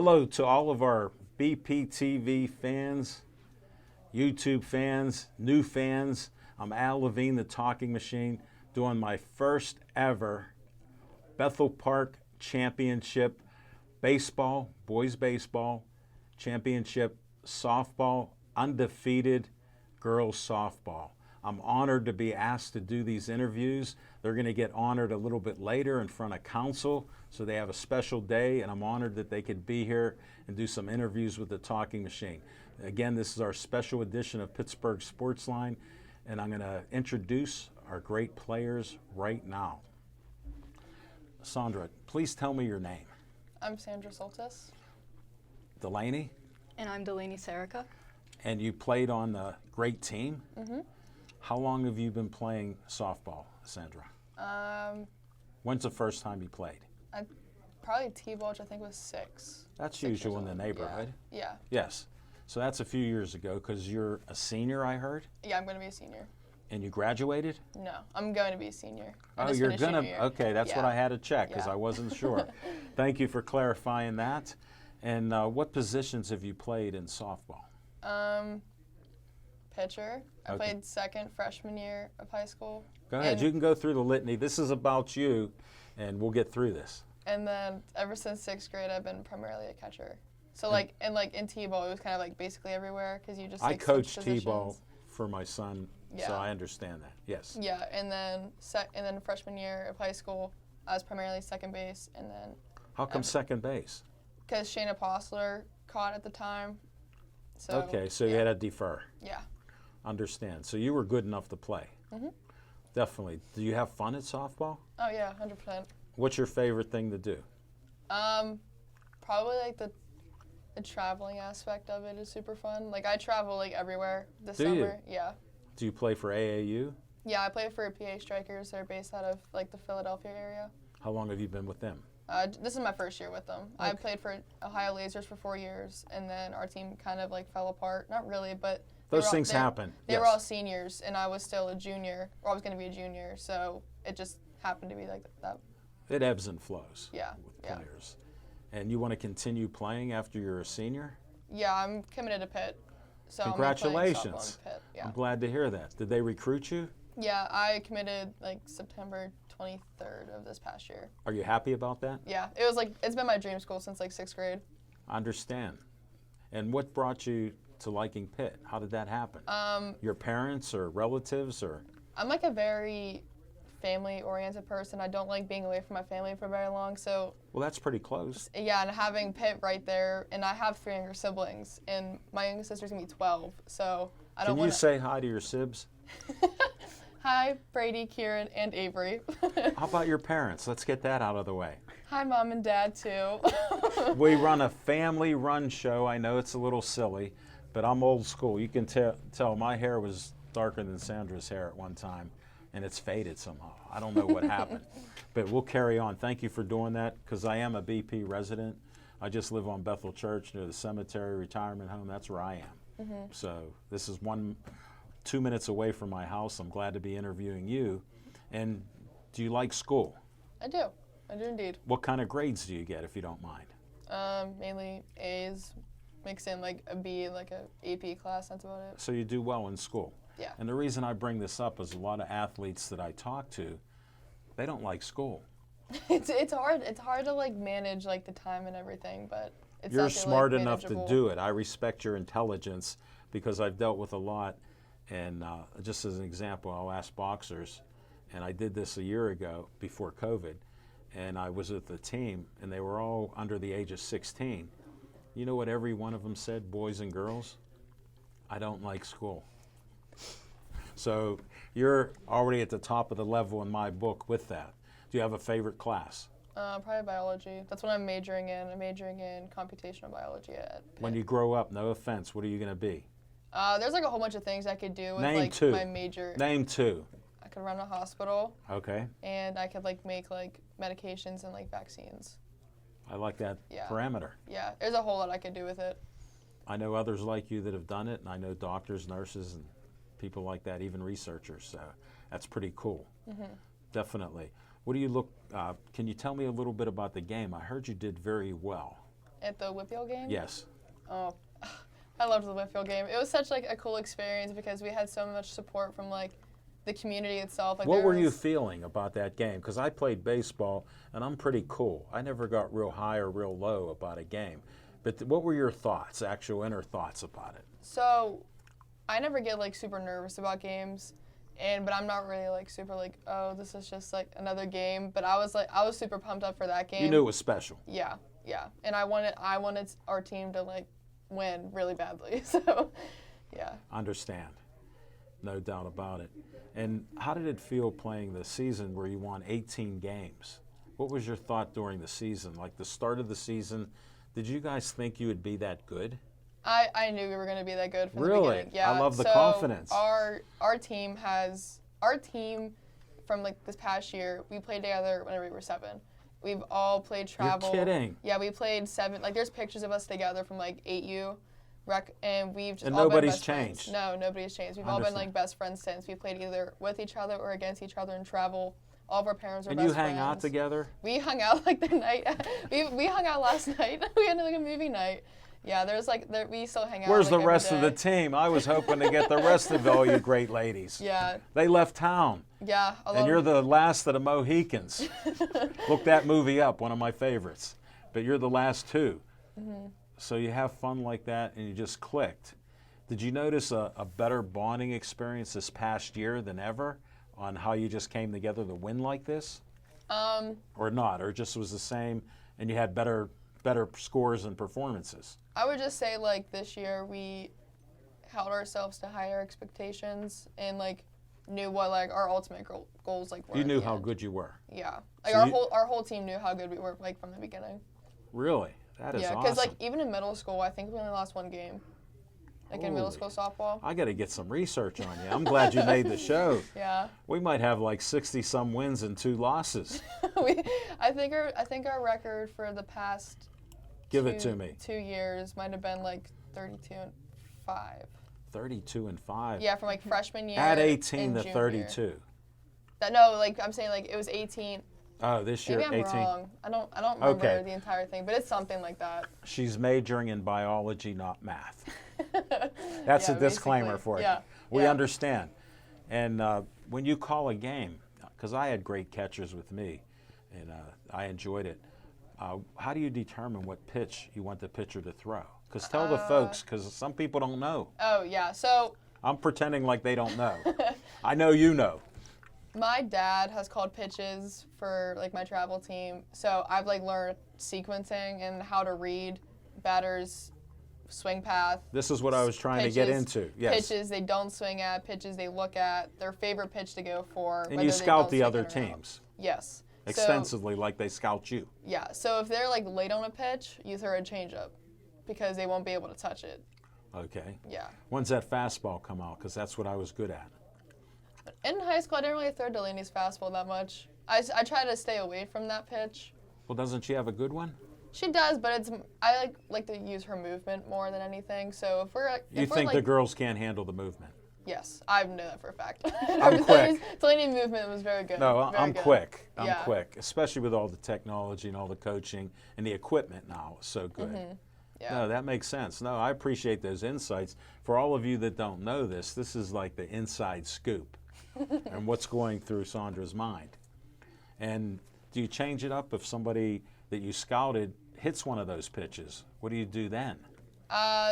Hello to all of our BPTV fans, YouTube fans, new fans. I'm Al Levine, the Talking Machine, doing my first ever Bethel Park Championship baseball, boys baseball, championship softball, undefeated girls softball. I'm honored to be asked to do these interviews. They're going to get honored a little bit later in front of council, so they have a special day, and I'm honored that they could be here and do some interviews with the Talking Machine. Again, this is our special edition of Pittsburgh Sportsline, and I'm going to introduce our great players right now. Sandra, please tell me your name. I'm Sandra Soltis. Delaney? And I'm Delaney Serica. And you played on the great team? Mm-hmm. How long have you been playing softball, Sandra? When's the first time you played? Probably T-ball, which I think was six. That's Six usual years in the old. neighborhood. Yeah. Yes. So that's a few years ago because you're a senior, I heard? Yeah, I'm going to be a senior. And you graduated? No, I'm going to be a senior. I Oh, just you're finished going junior to? year. Okay, that's what Yeah. I had to check because Yeah. I wasn't sure. Thank you for clarifying that. And what positions have you played in softball? Pitcher. I Okay. played second freshman year of high school. Go ahead. And- You can go through the litany. This is about you, and we'll get through this. And then ever since sixth grade, I've been primarily a catcher. So like in T-ball, it was kind of like basically everywhere because you just I like, switch coached T-ball positions. for my son, so Yeah. I understand that. Yes. Yeah, and then freshman year of high school, I was primarily second base, and then How come second base? because Shayna Postler caught at the time. So Okay, so you yeah. had to defer. Yeah. Understand. So you were good enough to play. Mhm. Definitely. Do you have fun at softball? Oh yeah, 100%. What's your favorite thing to do? Probably like the traveling aspect of it is super fun. Like I travel like everywhere this Do you? summer. Yeah. Do you play for AAU? Yeah, I play for PA Strikers. They're based out of like the Philadelphia area. How long have you been with them? This is my first year with them. I Okay. played for Ohio Lasers for 4 years, and then our team kind of like fell apart. Not really, but Those things happen. They were Yes. all seniors, and I was still a junior, or I was going to be a junior. So it just happened to be like that. It ebbs and flows Yeah, with yeah. players. And you want to continue playing after you're a senior? Yeah, I'm committed to Pitt. So Congratulations. I'm playing softball in Pitt. Yeah. I'm glad to hear that. Did they recruit you? Yeah, I committed like September 23rd of this past year. Are you happy about that? Yeah, it was like it's been my dream school since like sixth grade. I understand. And what brought you to liking Pitt? How did that happen? Your parents or relatives or? I'm like a very family-oriented person. I don't like being away from my family for very long. So Well, that's pretty close. yeah, and having Pitt right there, and I have 3 younger siblings, and my youngest sister's gonna be 12. So I don't Can you want. say hi to your sibs? Hi, Brady, Kieran, and Avery. How about your parents? Let's get that out of the way. Hi, Mom and Dad too. We run a family-run show. I know it's a little silly, but I'm old school. You can tell my hair was darker than Sandra's hair at one time, and it's faded somehow. I don't know what happened, but we'll carry on. Thank you for doing that, because I am a BP resident. I just live on Bethel Church near the cemetery retirement home. That's where I am. So this is 2 minutes away from my house. I'm glad to be interviewing you. And do you like school? I do indeed. What kind of grades do you get, if you don't mind? Mainly A's, mix in like a B, like a AP class. That's about it. So you do well in school. Yeah. And the reason I bring this up is a lot of athletes that I talk to, they don't like school. It's hard. It's hard to like manage like the time and everything, but it's You're actually, smart like, enough to manageable. do it. I respect your intelligence because I've dealt with a lot. And just as an example, I'll ask boxers, and I did this a year ago before COVID, and I was with the team, and they were all under the age of 16. You know what every one of them said, boys and girls? I don't like school. So you're already at the top of the level in my book with that. Do you have a favorite class? Probably biology. That's what I'm majoring in. I'm majoring in computational biology at Pitt. When you grow up, no offense, what are you going to be? There's like a whole bunch of things I could do with Name like two. my major. Name two. I could run a hospital, Okay. and I could like make like medications and like vaccines. I like that Yeah. parameter. Yeah, there's a whole lot I could do with it. I know others like you that have done it, and I know doctors, nurses, and people like that, even researchers. So that's pretty cool. Definitely. What do you look? Can you tell me a little bit about the game? I heard you did very well. At the Whitfield game? Yes. Oh, I loved the Whitfield game. It was such like a cool experience because we had so much support from like the community itself. Like, What there were you was- feeling about that game? Because I played baseball, and I'm pretty cool. I never got real high or real low about a game. But what were your thoughts, actual inner thoughts about it? So, I never get like super nervous about games, but I'm not really like super like, oh, this is just like another game. But I was super pumped up for that game. You knew it was special. Yeah, yeah, and I wanted our team to like win really badly. So, yeah. Understand. No doubt about it. And how did it feel playing the season where you won 18 games? What was your thought during the season? Like the start of the season, did you guys think you would be that good? I knew we were going to be that good from the Really? beginning. Yeah. I love the so confidence. Our team from like this past year, we played together whenever we were 7. We've all played travel. You're kidding. Yeah, we played 7. Like there's pictures of us together from like 8U. And we've just And all nobody's been best friends. changed. No, nobody's changed. We've all been Understand. like best friends since. We played either with each other or against each other in travel. All of our parents are And best you hang out friends. together? We hung out like the night. we hung out last night. We had like a movie night. Yeah, we still hang out. Where's like, the every rest of the day. team? I was hoping to get the rest of all you great ladies. Yeah, They left town. yeah. And you're the last of the Mohicans. Look that movie up, one of my favorites. But you're the last 2. Mm-hmm. So you have fun like that and you just clicked. Did you notice a better bonding experience this past year than ever on how you just came together to win like this? Or not, or just was the same and you had better scores and performances? I would just say like this year we held ourselves to higher expectations and like knew what like our ultimate goals like were. You at knew the how end. good you were. Yeah, like So our whole team knew how good we were like from the beginning. Really? That is Yeah, awesome. because like even in middle school, I think we only lost 1 game. Like in middle Holy. school softball. I got to get some research on you. I'm glad you made the show. Yeah. We might have like 60-some wins and 2 losses. I think our record for the past Give it to me. 2 years might have been like 32-5. 32-5. Yeah, from like freshman year. Add 18 and to junior 32. year. No, like I'm saying like it was 18. Oh, this year Maybe I'm 18. wrong. I don't remember Okay. the entire thing, but it's something like that. She's majoring in biology, not math. That's Yeah, a disclaimer basically. for you. Yeah. We Yeah. understand. And when you call a game, because I had great catchers with me, and I enjoyed it. How do you determine what pitch you want the pitcher to throw? Because tell the folks, because some people don't know. Oh yeah, so I'm pretending like they don't know. I know you know. my dad has called pitches for like my travel team, so I've like learned sequencing and how to read batters' swing path. This is what I was trying to get Pitches- into. Yes. Pitches they don't swing at, pitches they look at, their favorite pitch to go for. And whether you they scout don't the swing other it or not. teams Yes. So, extensively like they scout you. yeah, so if they're like late on a pitch, you throw a changeup because they won't be able to touch it. Okay. Yeah. When's that fastball come out? Because that's what I was good at. In high school, I didn't really throw Delaney's fastball that much. I try to stay away from that pitch. Well, doesn't she have a good one? She does, but I like to use her movement more than anything. So if we're You if we're, think like, the girls can't handle the movement? yes, I know that for a fact. I'm quick. Delaney's movement was very good. No, very I'm good. quick. I'm Yeah. quick, especially with all the technology and all the coaching and the equipment now. It's so good. Yeah. No, that makes sense. No, I appreciate those insights. For all of you that don't know this is like the inside scoop and what's going through Sandra's mind. And do you change it up if somebody that you scouted hits one of those pitches? What do you do then?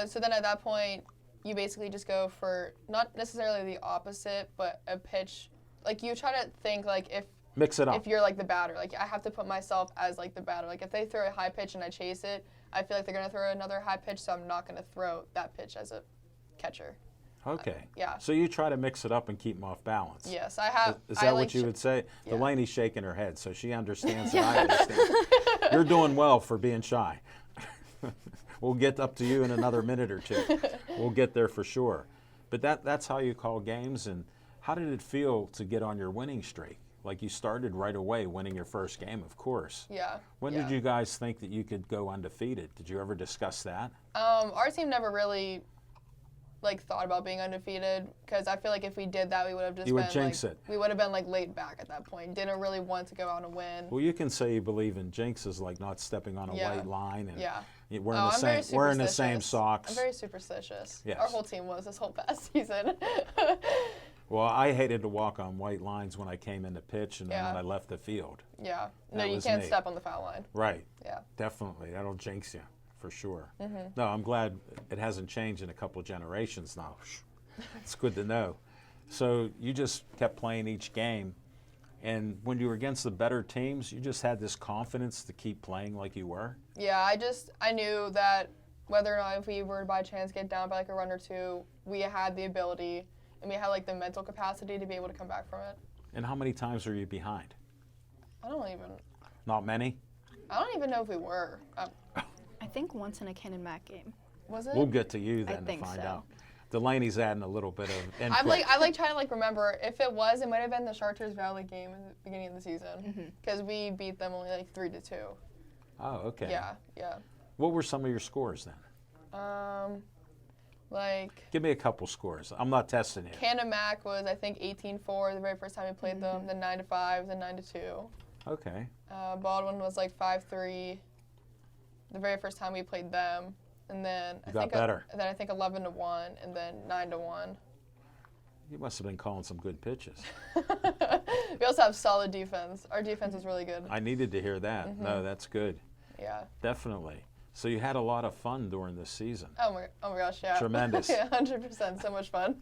So then at that point, you basically just go for not necessarily the opposite, but a pitch. Like you try to think like Mix it up. if you're like the batter, like I have to put myself as like the batter. Like if they throw a high pitch and I chase it, I feel like they're gonna throw another high pitch, so I'm not gonna throw that pitch as a catcher. Okay. Yeah. So you try to mix it up and keep them off balance. Yes, I have. Is I that like what you would say? Yeah. Delaney's shaking her head, so she understands and I understand. You're doing well for being shy. We'll get up to you in another minute or 2. We'll get there for sure. But that's how you call games. And how did it feel to get on your winning streak? Like you started right away winning your first game, of course. Yeah. When yeah. did you guys think that you could go undefeated? Did you ever discuss that? Our team never really like thought about being undefeated because I feel like if we did that, we would have just You would been jinx like, it. we would have been like laid back at that point. Didn't really want to go out and win. Well, you can say you believe in jinxes, like not stepping on a Yeah. white line and Yeah. We're in Oh, the I'm very same. We're in the same superstitious. socks. I'm very superstitious. Yes. Our whole team was this whole past season. Well, I hated to walk on white lines when I came in to pitch, and then Yeah. when I left the field. Yeah. No, That you was can't me. step on the foul line. Right. Yeah. Definitely. That'll jinx you, for sure. Mm-hmm. No, I'm glad it hasn't changed in a couple of generations now. It's good to know. So you just kept playing each game, and when you were against the better teams, you just had this confidence to keep playing like you were. Yeah, I knew that whether or not if we were to by chance get down by like a run or two, we had the ability and we had like the mental capacity to be able to come back from it. And how many times were you behind? I don't even Not many? know if we were. I think once in a Ken and Mac game. Was it? We'll get to you I then to think find so. out. Delaney's adding a little bit of input. I like trying to like remember if it was. It might have been the Chartiers Valley game in the beginning of the season because we beat them only like 3-2. Oh, okay. Yeah, yeah. What were some of your scores then? Like Give me a couple scores. I'm not testing you. Canada Mac was I think 18-4 the very first time we played them. Then 9-5, then 9-2. Okay. Baldwin was like 5-3 the very first time we played them, and then You got better. And then I think 11-1, and then 9-1. You must have been calling some good pitches. We also have solid defense. Our defense is really good. I needed to hear that. No, that's good. Yeah. Definitely. So you had a lot of fun during this season. Oh my gosh, yeah. Tremendous. Yeah, 100%. So much fun.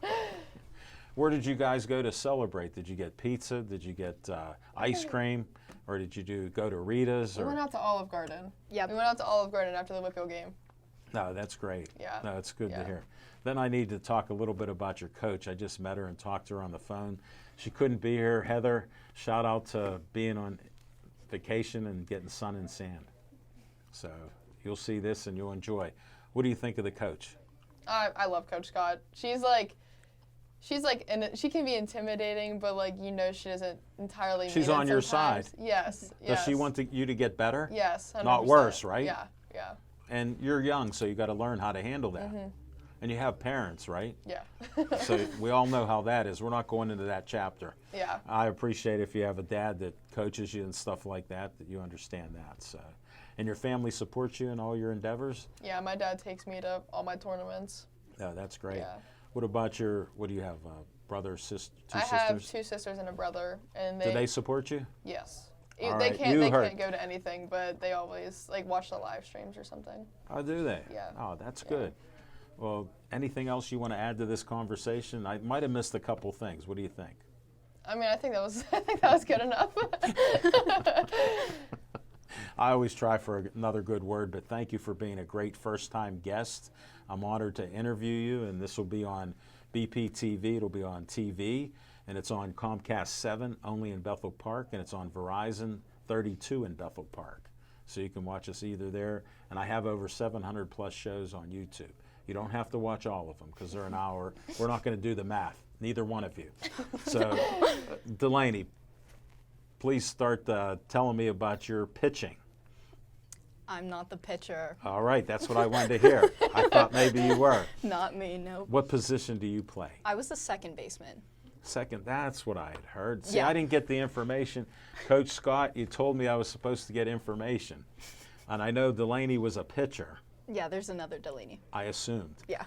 Where did you guys go to celebrate? Did you get pizza? Did you get ice cream? Or did you go to Rita's? We Or went out to Olive Garden. Yep. We went out to Olive Garden after the Whitfield game. No, that's great. Yeah. No, it's good to Yeah. hear. Then I need to talk a little bit about your coach. I just met her and talked to her on the phone. She couldn't be here. Heather, shout out to being on vacation and getting sun and sand. So you'll see this and you'll enjoy. What do you think of the coach? I love Coach Scott. She's and she can be intimidating, but like she doesn't entirely. She's mean it on your sometimes. side. Yes. Does she want you to get better? Yes. 100%. Not worse, right? Yeah. Yeah. And you're young, so you got to learn how to handle that. And you have parents, right? Yeah. So we all know how that is. We're not going into that chapter. Yeah. I appreciate if you have a dad that coaches you and stuff like that you understand that. So, and your family supports you in all your endeavors? Yeah. My dad takes me to all my tournaments. Yeah, that's great. Yeah. What about what do you have, brother, sister, two I sisters? have 2 sisters and a brother, and Do they support you? Yes. All They right, can't. you They heard. can't go to anything, but they always like watch the live streams or something. Oh, do they? Yeah. Oh, that's good. Well, anything else you want to add to this conversation? I might have missed a couple things. What do you think? I mean, I think that was good enough. I always try for another good word, but thank you for being a great first-time guest. I'm honored to interview you, and this will be on BPTV. It'll be on TV, and it's on Comcast 7 only in Bethel Park, and it's on Verizon 32 in Bethel Park. So you can watch us either there, and I have over 700 plus shows on YouTube. You don't have to watch all of them because they're an hour. We're not going to do the math, neither one of you. So, Delaney, please start telling me about your pitching. I'm not the pitcher. All right, that's what I wanted to hear. I thought maybe you were. Not me, no. What position do you play? I was the second baseman. Second, that's what I had heard. See, Yeah. I didn't get the information. Coach Scott, you told me I was supposed to get information. And I know Delaney was a pitcher. Yeah, there's another Delaney. I assumed. Yeah.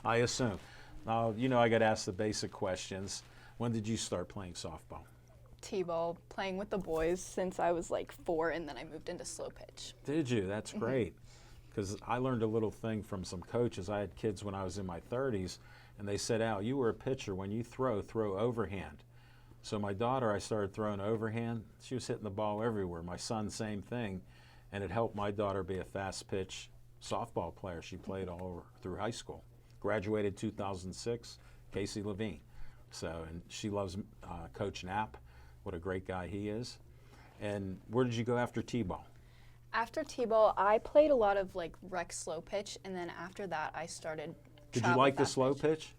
I assumed. Now, I got asked the basic questions. When did you start playing softball? T-ball, playing with the boys since I was like 4, and then I moved into slow pitch. Did you? That's great. Because I learned a little thing from some coaches. I had kids when I was in my 30s, and they said, Al, you were a pitcher. When you throw overhand. So my daughter, I started throwing overhand. She was hitting the ball everywhere. My son, same thing. And it helped my daughter be a fast pitch softball player. She played all over through high school. Graduated 2006, Casey Levine. So, and she loves Coach Knapp. What a great guy he is. And where did you go after T-ball? After T-ball, I played a lot of like rec slow pitch, and then after that, I started. Did you travel like the fast slow pitch. pitch?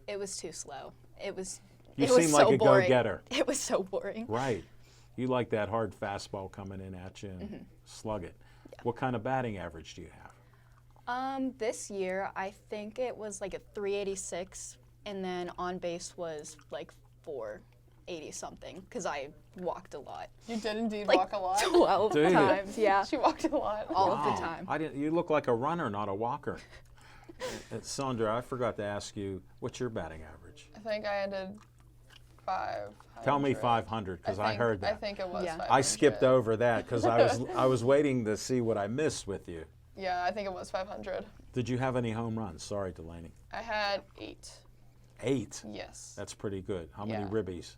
It was too slow. It was. You it was seem like so a boring. go-getter. It was so boring. Right. You like that hard fastball coming in at you and slug it. Yeah. What kind of batting average do you have? This year, I think it was like a 386, and then on base was like 4. 80 something because I walked a lot. You did indeed Like walk a lot. 12 Do you? times, yeah. She walked a lot. All of Wow. the time. I didn't. You look like a runner, not a walker. Sandra, I forgot to ask you, what's your batting average? I think I ended 500. Tell me 500 because I heard that. I think it was Yeah. 500. I skipped over that because I was waiting to see what I missed with you. Yeah, I think it was 500. Did you have any home runs? Sorry, Delaney. I had 8. 8. Yes. That's pretty good. How many Yeah. ribbies?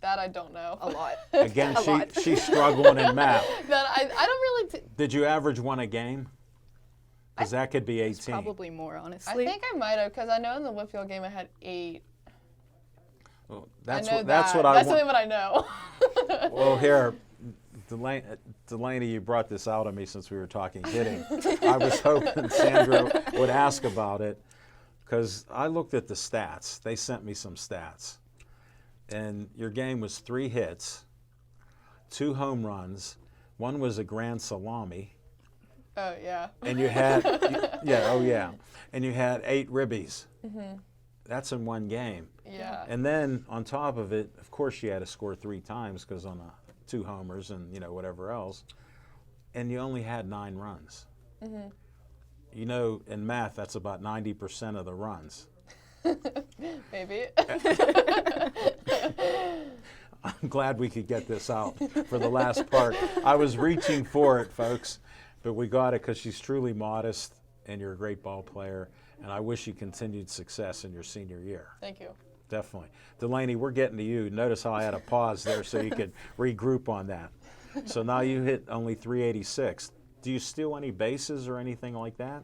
That I don't know. A lot. Again, A lot. she's struggling in math. That I don't really. Did you average one a game? Because that could be 18. Probably more, I honestly. think I might have because I know in the Whitfield game I had 8. Well, I that's know what that's that. what I That's want. only what I know. Well, here, Delaney, you brought this out of me since we were talking hitting. I was hoping Sandra would ask about it because I looked at the stats. They sent me some stats. And your game was 3 hits, 2 home runs, 1 was a grand salami, Oh yeah. and you had, and you had 8 ribbies. That's in one game. Yeah. And then on top of it, of course, you had to score 3 times because on 2 homers and whatever else, and you only had 9 runs. You know, in math, that's about 90% of the runs. Maybe. I'm glad we could get this out for the last part. I was reaching for it, folks, but we got it because she's truly modest and you're a great ball player, and I wish you continued success in your senior year. Thank you. Definitely. Delaney, we're getting to you. Notice how I had a pause there so you could regroup on that. So now you hit only 386. Do you steal any bases or anything like that?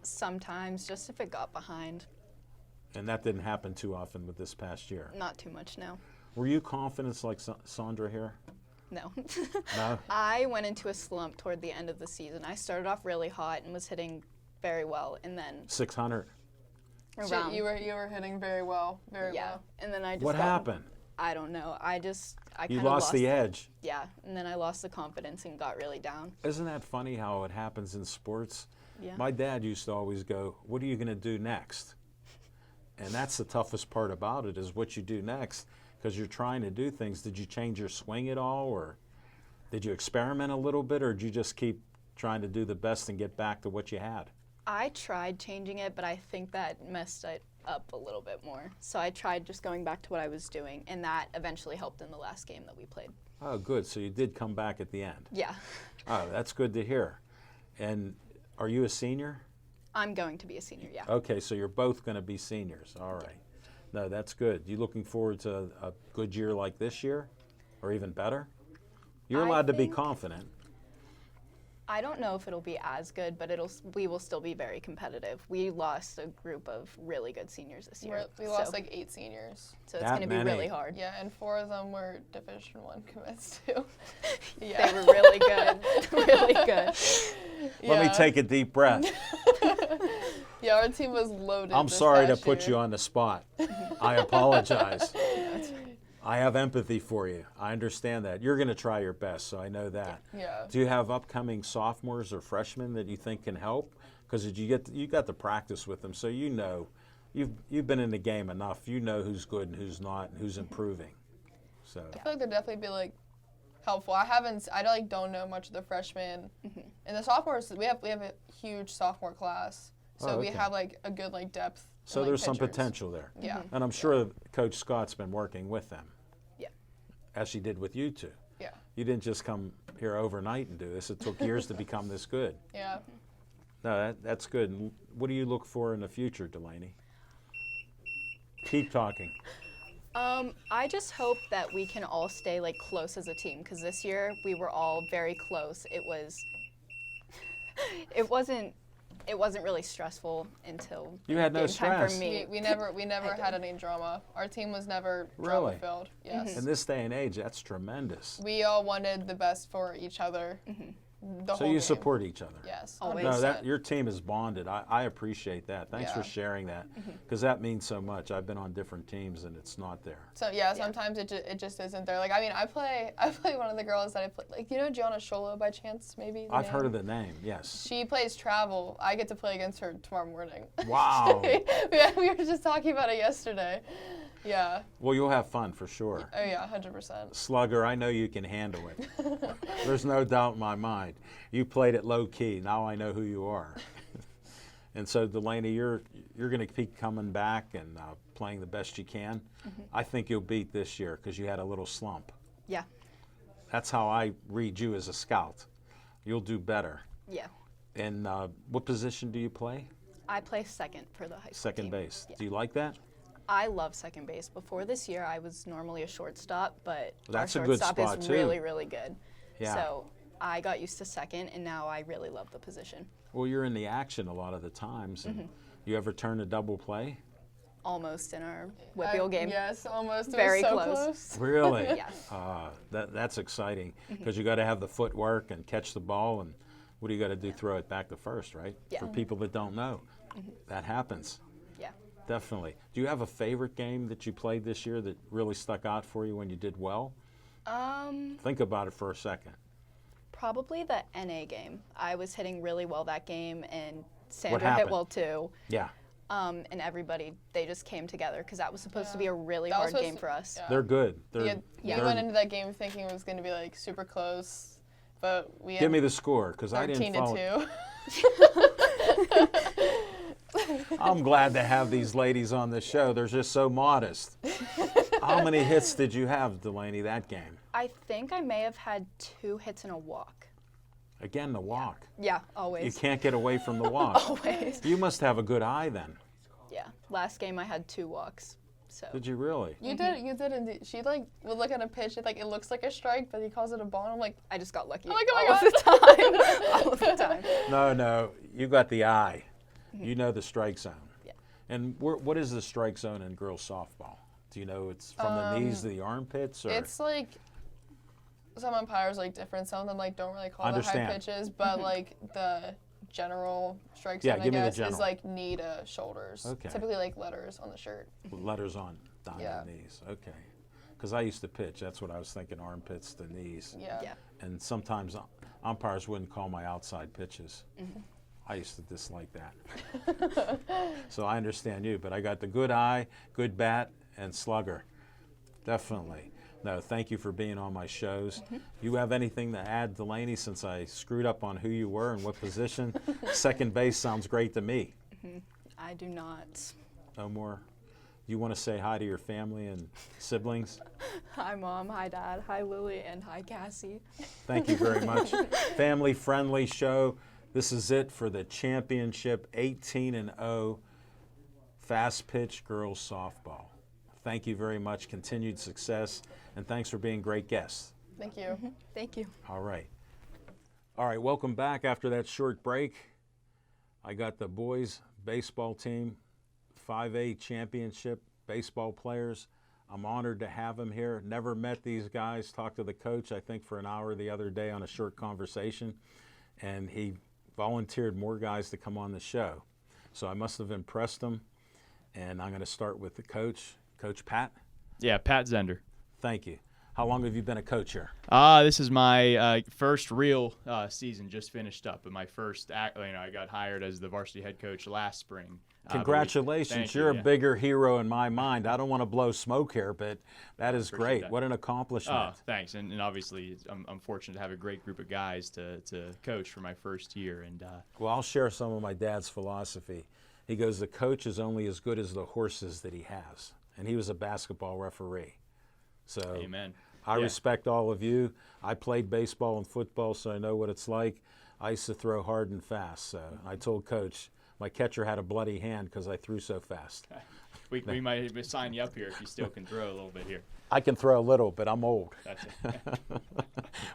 Sometimes, just if it got behind. And that didn't happen too often with this past year. Not too much, no. Were you confident like Sandra here? No. No? I went into a slump toward the end of the season. I started off really hot and was hitting very well, and then 600. around You were hitting very well. Very yeah, well. and then I just What got- happened? I don't know. I You kind of lost the edge. Yeah, and then I lost the confidence and got really down. Isn't that funny how it happens in sports? Yeah. My dad used to always go, "What are you going to do next?" And that's the toughest part about it is what you do next because you're trying to do things. Did you change your swing at all, or did you experiment a little bit, or did you just keep trying to do the best and get back to what you had? I tried changing it, but I think that messed it up a little bit more. So I tried just going back to what I was doing, and that eventually helped in the last game that we played. Oh, good. So you did come back at the end. Yeah. Oh, that's good to hear. And are you a senior? I'm going to be a senior, yeah. Okay, so you're both going to be seniors. All right. No, that's good. You looking forward to a good year like this year, or even better? You're I allowed to be think- confident. I don't know if it'll be as good, but we will still be very competitive. We lost a group of really good seniors this year. We lost like 8 seniors. So it's That going to be many? really hard. Yeah, and 4 of them were Division I commits too. They Yeah. were really good. Really good. Let me Yeah. take a deep breath. Yeah, our team was loaded. I'm this sorry to past put year. you on the spot. I apologize. I have empathy for you. I understand that. You're going to try your best, so I know that. Yeah. Do you have upcoming sophomores or freshmen that you think can help? Because you got to practice with them, so you know you've been in the game enough. You know who's good and who's not, and who's improving. So I feel like they'd definitely be like helpful. I don't know much of the freshmen. And the sophomores, we have a huge sophomore class, so Oh, we okay. have like a good like depth. so in, like, there's some pitchers. potential there. Yeah. And I'm sure Coach Scott's been working with them. Yeah. As she did with you two. Yeah. You didn't just come here overnight and do this. It took years to become this good. Yeah. No, that's good. And what do you look for in the future, Delaney? Keep talking. I just hope that we can all stay like close as a team because this year we were all very close. It wasn't really stressful until You had no game time stress. for me. We never had any drama. Our team was never drama Really? filled. Yes. In this day and age, that's tremendous. We all wanted the best for each other. The So whole you game. support each other. Yes. Always. No, 100%. your team is bonded. I appreciate that. Thanks for Yeah. sharing that, because that means so much. I've been on different teams and it's not there. So yeah, sometimes it just isn't there. Like I mean, I play one of the girls that I play. Like you know Gianna Sholo by chance maybe. the I've name? heard of the name. Yes. She plays travel. I get to play against her tomorrow morning. Wow. we were just talking about it yesterday. Yeah. Well, you'll have fun for sure. Oh yeah, 100%. Slugger, I know you can handle it. There's no doubt in my mind. You played it low key. Now I know who you are. And so, Delaney, you're going to keep coming back and playing the best you can. I think you'll beat this year because you had a little slump. Yeah. That's how I read you as a scout. You'll do better. Yeah. And what position do you play? I play second for the high school Second team. base. Yeah. Do you like that? I love second base. Before this year, I was normally a shortstop, but That's our a good shortstop spot, is too. really, really good. Yeah. So I got used to second, and now I really love the position. Well, you're in the action a lot of the times. And you ever turn to double play? Almost in our Whitfield game. Yes, almost. It Very was so close. Really? Yes. That's exciting because you got to have the footwork and catch the ball. And what do you got to do? Throw it back to first, right? Yeah. For people that don't know, that happens. Yeah. Definitely. Do you have a favorite game that you played this year that really stuck out for you when you did well? Think about it for a second. Probably the NA game. I was hitting really well that game, and Sandra hit happened? well too. Yeah. And everybody, they just came together because that was supposed to be a really That was hard supposed game to- for us. yeah. They're good. They're, We they're- went into that game thinking it was going to be like super close, but we Give me the score because I didn't 13 to follow. 2. I'm glad to have these ladies on the show. They're just so modest. How many hits did you have, Delaney, that game? I think I may have had 2 hits and a walk. Again, the walk. Yeah, You always. can't get away from the walk. Always. You must have a good eye then. Yeah. Last game I had 2 walks. So Did you really? You did. You did indeed. She like would look at a pitch. It looks like a strike, but he calls it a ball. And I'm like, I just got lucky Oh my God, all of the time. All of the time. No, you got the eye. You know the strike zone. Yeah. And what is the strike zone in girls softball? Do you know it's from the knees to the armpits? Or? it's like some umpires like different. Some of them like don't really call the Understand. high pitches, but like the general strike Yeah, zone, give me I the guess, is general. like knee to shoulders. Okay. Typically like letters on the shirt. Letters on down Yeah. the knees. Okay. Because I used to pitch. That's what I was thinking, armpits to knees. Yeah. Yeah. And sometimes umpires wouldn't call my outside pitches. I used to dislike that. So I understand you, but I got the good eye, good bat, and slugger. Definitely. No, thank you for being on my shows. You have anything to add, Delaney, since I screwed up on who you were and what position? Second base sounds great to me. I do not. No more? You want to say hi to your family and siblings? Hi, Mom. Hi, Dad. Hi, Lily. And hi, Cassie. Thank you very much. Family-friendly show. This is it for the championship 18-0 fast pitch girls softball. Thank you very much. Continued success, and thanks for being great guests. Thank you. Thank you. All right. All right, welcome back after that short break. I got the boys baseball team, 5A championship baseball players. I'm honored to have them here. Never met these guys. Talked to the coach, I think, for an hour the other day on a short conversation, and he volunteered more guys to come on the show. So I must have impressed them, and I'm going to start with the coach, Coach Pat. Yeah, Pat Zender. Thank you. How long have you been a coach here? This is my first real season, just finished up, but my first, I got hired as the varsity head coach last spring. Congratulations. Thank You're you, a bigger hero in my mind. I don't want to blow smoke here, but that is Appreciate great. that. What an accomplishment. Oh, thanks. And obviously, I'm fortunate to have a great group of guys to coach for my first year. And Well, I'll share some of my dad's philosophy. He goes, the coach is only as good as the horses that he has. And he was a basketball referee. So amen. I Yeah. respect all of you. I played baseball and football, so I know what it's like. I used to throw hard and fast. So I told Coach, my catcher had a bloody hand because I threw so fast. We might sign you up here if you still can throw a little bit here. I can throw a little, but I'm old. That's it.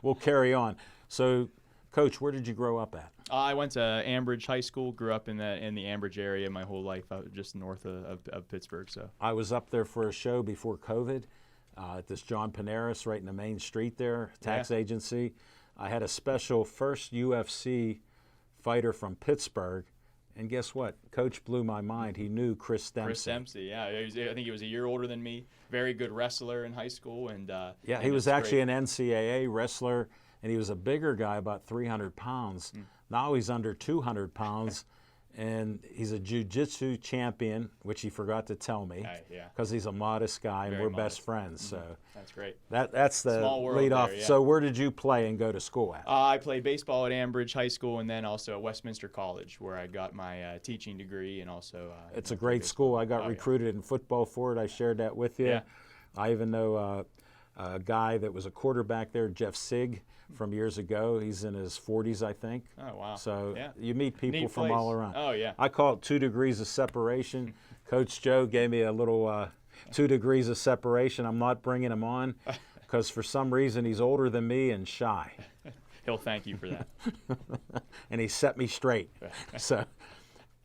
We'll carry on. So, Coach, where did you grow up at? I went to Ambridge High School, grew up in the Ambridge area my whole life, just north of Pittsburgh. So I was up there for a show before COVID at this John Panaris right in the main street there, tax agency. I had a special first UFC fighter from Pittsburgh. And guess what? Coach blew my mind. He knew Chris Dempsey. Chris Dempsey, yeah. I think he was a year older than me. Very good wrestler in high school. And Yeah, and he was it's actually great. an NCAA wrestler, and he was a bigger guy, about 300 pounds. Now he's under 200 pounds, and he's a jiu-jitsu champion, which he forgot to tell me Yeah. because he's a modest guy and Very we're modest. best friends. So That's great. that's the Small world lead off. there, yeah. So where did you play and go to school at? I played baseball at Ambridge High School and then also at Westminster College, where I got my teaching degree and also. It's a great school. I got Oh, yeah. recruited in football for it. I shared that with you. Yeah. I even know a guy that was a quarterback there, Jeff Sig, from years ago. He's in his 40s, I think. Oh, wow. So Yeah. you meet people Neat from place. all around. Oh, yeah. I call it 2 degrees of separation. Coach Joe gave me a little 2 degrees of separation. I'm not bringing him on because for some reason he's older than me and shy. He'll thank you for that. And he set me straight. So,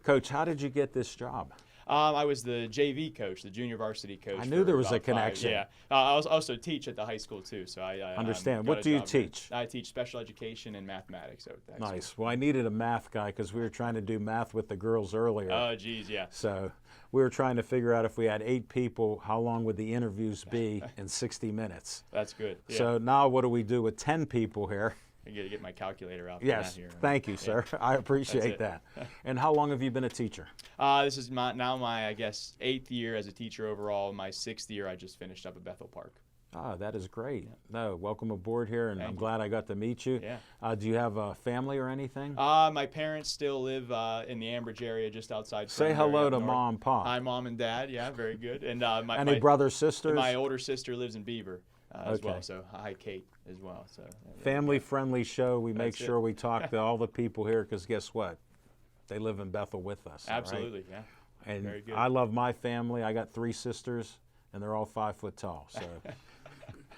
Coach, how did you get this job? I was the JV coach, the junior varsity coach. I knew for there was a about 5 connection. Yeah. I also teach at the high school, too. So I Understand. got What a do you job there. teach? I teach special education and mathematics at the high school. Nice. Well, I needed a math guy because we were trying to do math with the girls earlier. Oh, geez, yeah. So we were trying to figure out if we had 8 people, how long would the interviews be in 60 minutes? That's good. Yeah. So now what do we do with 10 people here? I got to get my calculator out for Yes, that here. thank you, sir. I appreciate it. that. And how long have you been a teacher? This is now my, I guess, 8th year as a teacher overall. My 6th year, I just finished up at Bethel Park. Ah, that is great. No, welcome aboard here, and Thank I'm you. glad I got to meet you. Yeah. Do you have a family or anything? My parents still live in the Ambridge area, just outside. Say Sunbury hello up to north. Mom and Pop. Hi, Mom and Dad. Yeah, very good. And Any brothers, sisters? My older sister lives in Beaver as Okay. well. So hi, Kate, as well. So Family-friendly show. We make That's it. sure we talk to all the people here because guess what? They live in Bethel with us. all right? Absolutely, yeah. And Very good. I love my family. I got 3 sisters, and they're all 5 foot tall. So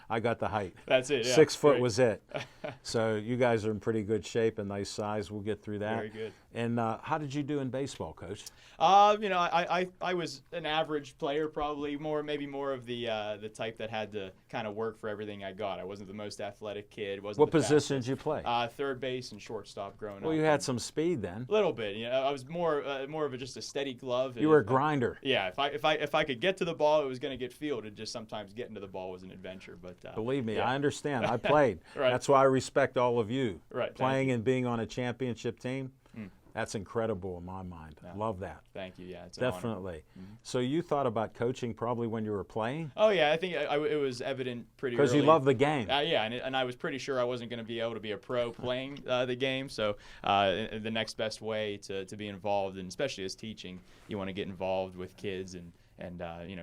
I got the height. That's it. Yeah, 6 foot great. was it. So you guys are in pretty good shape and nice size. We'll get through that. Very good. And how did you do in baseball, Coach? I was an average player, probably maybe more of the type that had to kind of work for everything I got. I wasn't the most athletic kid. Wasn't What the position fastest. did you play? Third base and shortstop growing Well, up. you had some speed then. A little bit. I was more of just a steady glove. You were a grinder. Yeah, if I could get to the ball, it was going to get fielded. Just sometimes getting to the ball was an adventure. But Believe me, yeah. I understand. I played. Right. That's why I respect all of you. Right, thank Playing you. and being on a championship team, that's incredible in my mind. Love that. Thank you. Yeah, it's an honor. Definitely. So you thought about coaching probably when you were playing? Oh yeah, I think it was evident pretty early. Because you love the game. Yeah, and I was pretty sure I wasn't going to be able to be a pro playing the game. So the next best way to be involved, and especially as teaching, you want to get involved with kids and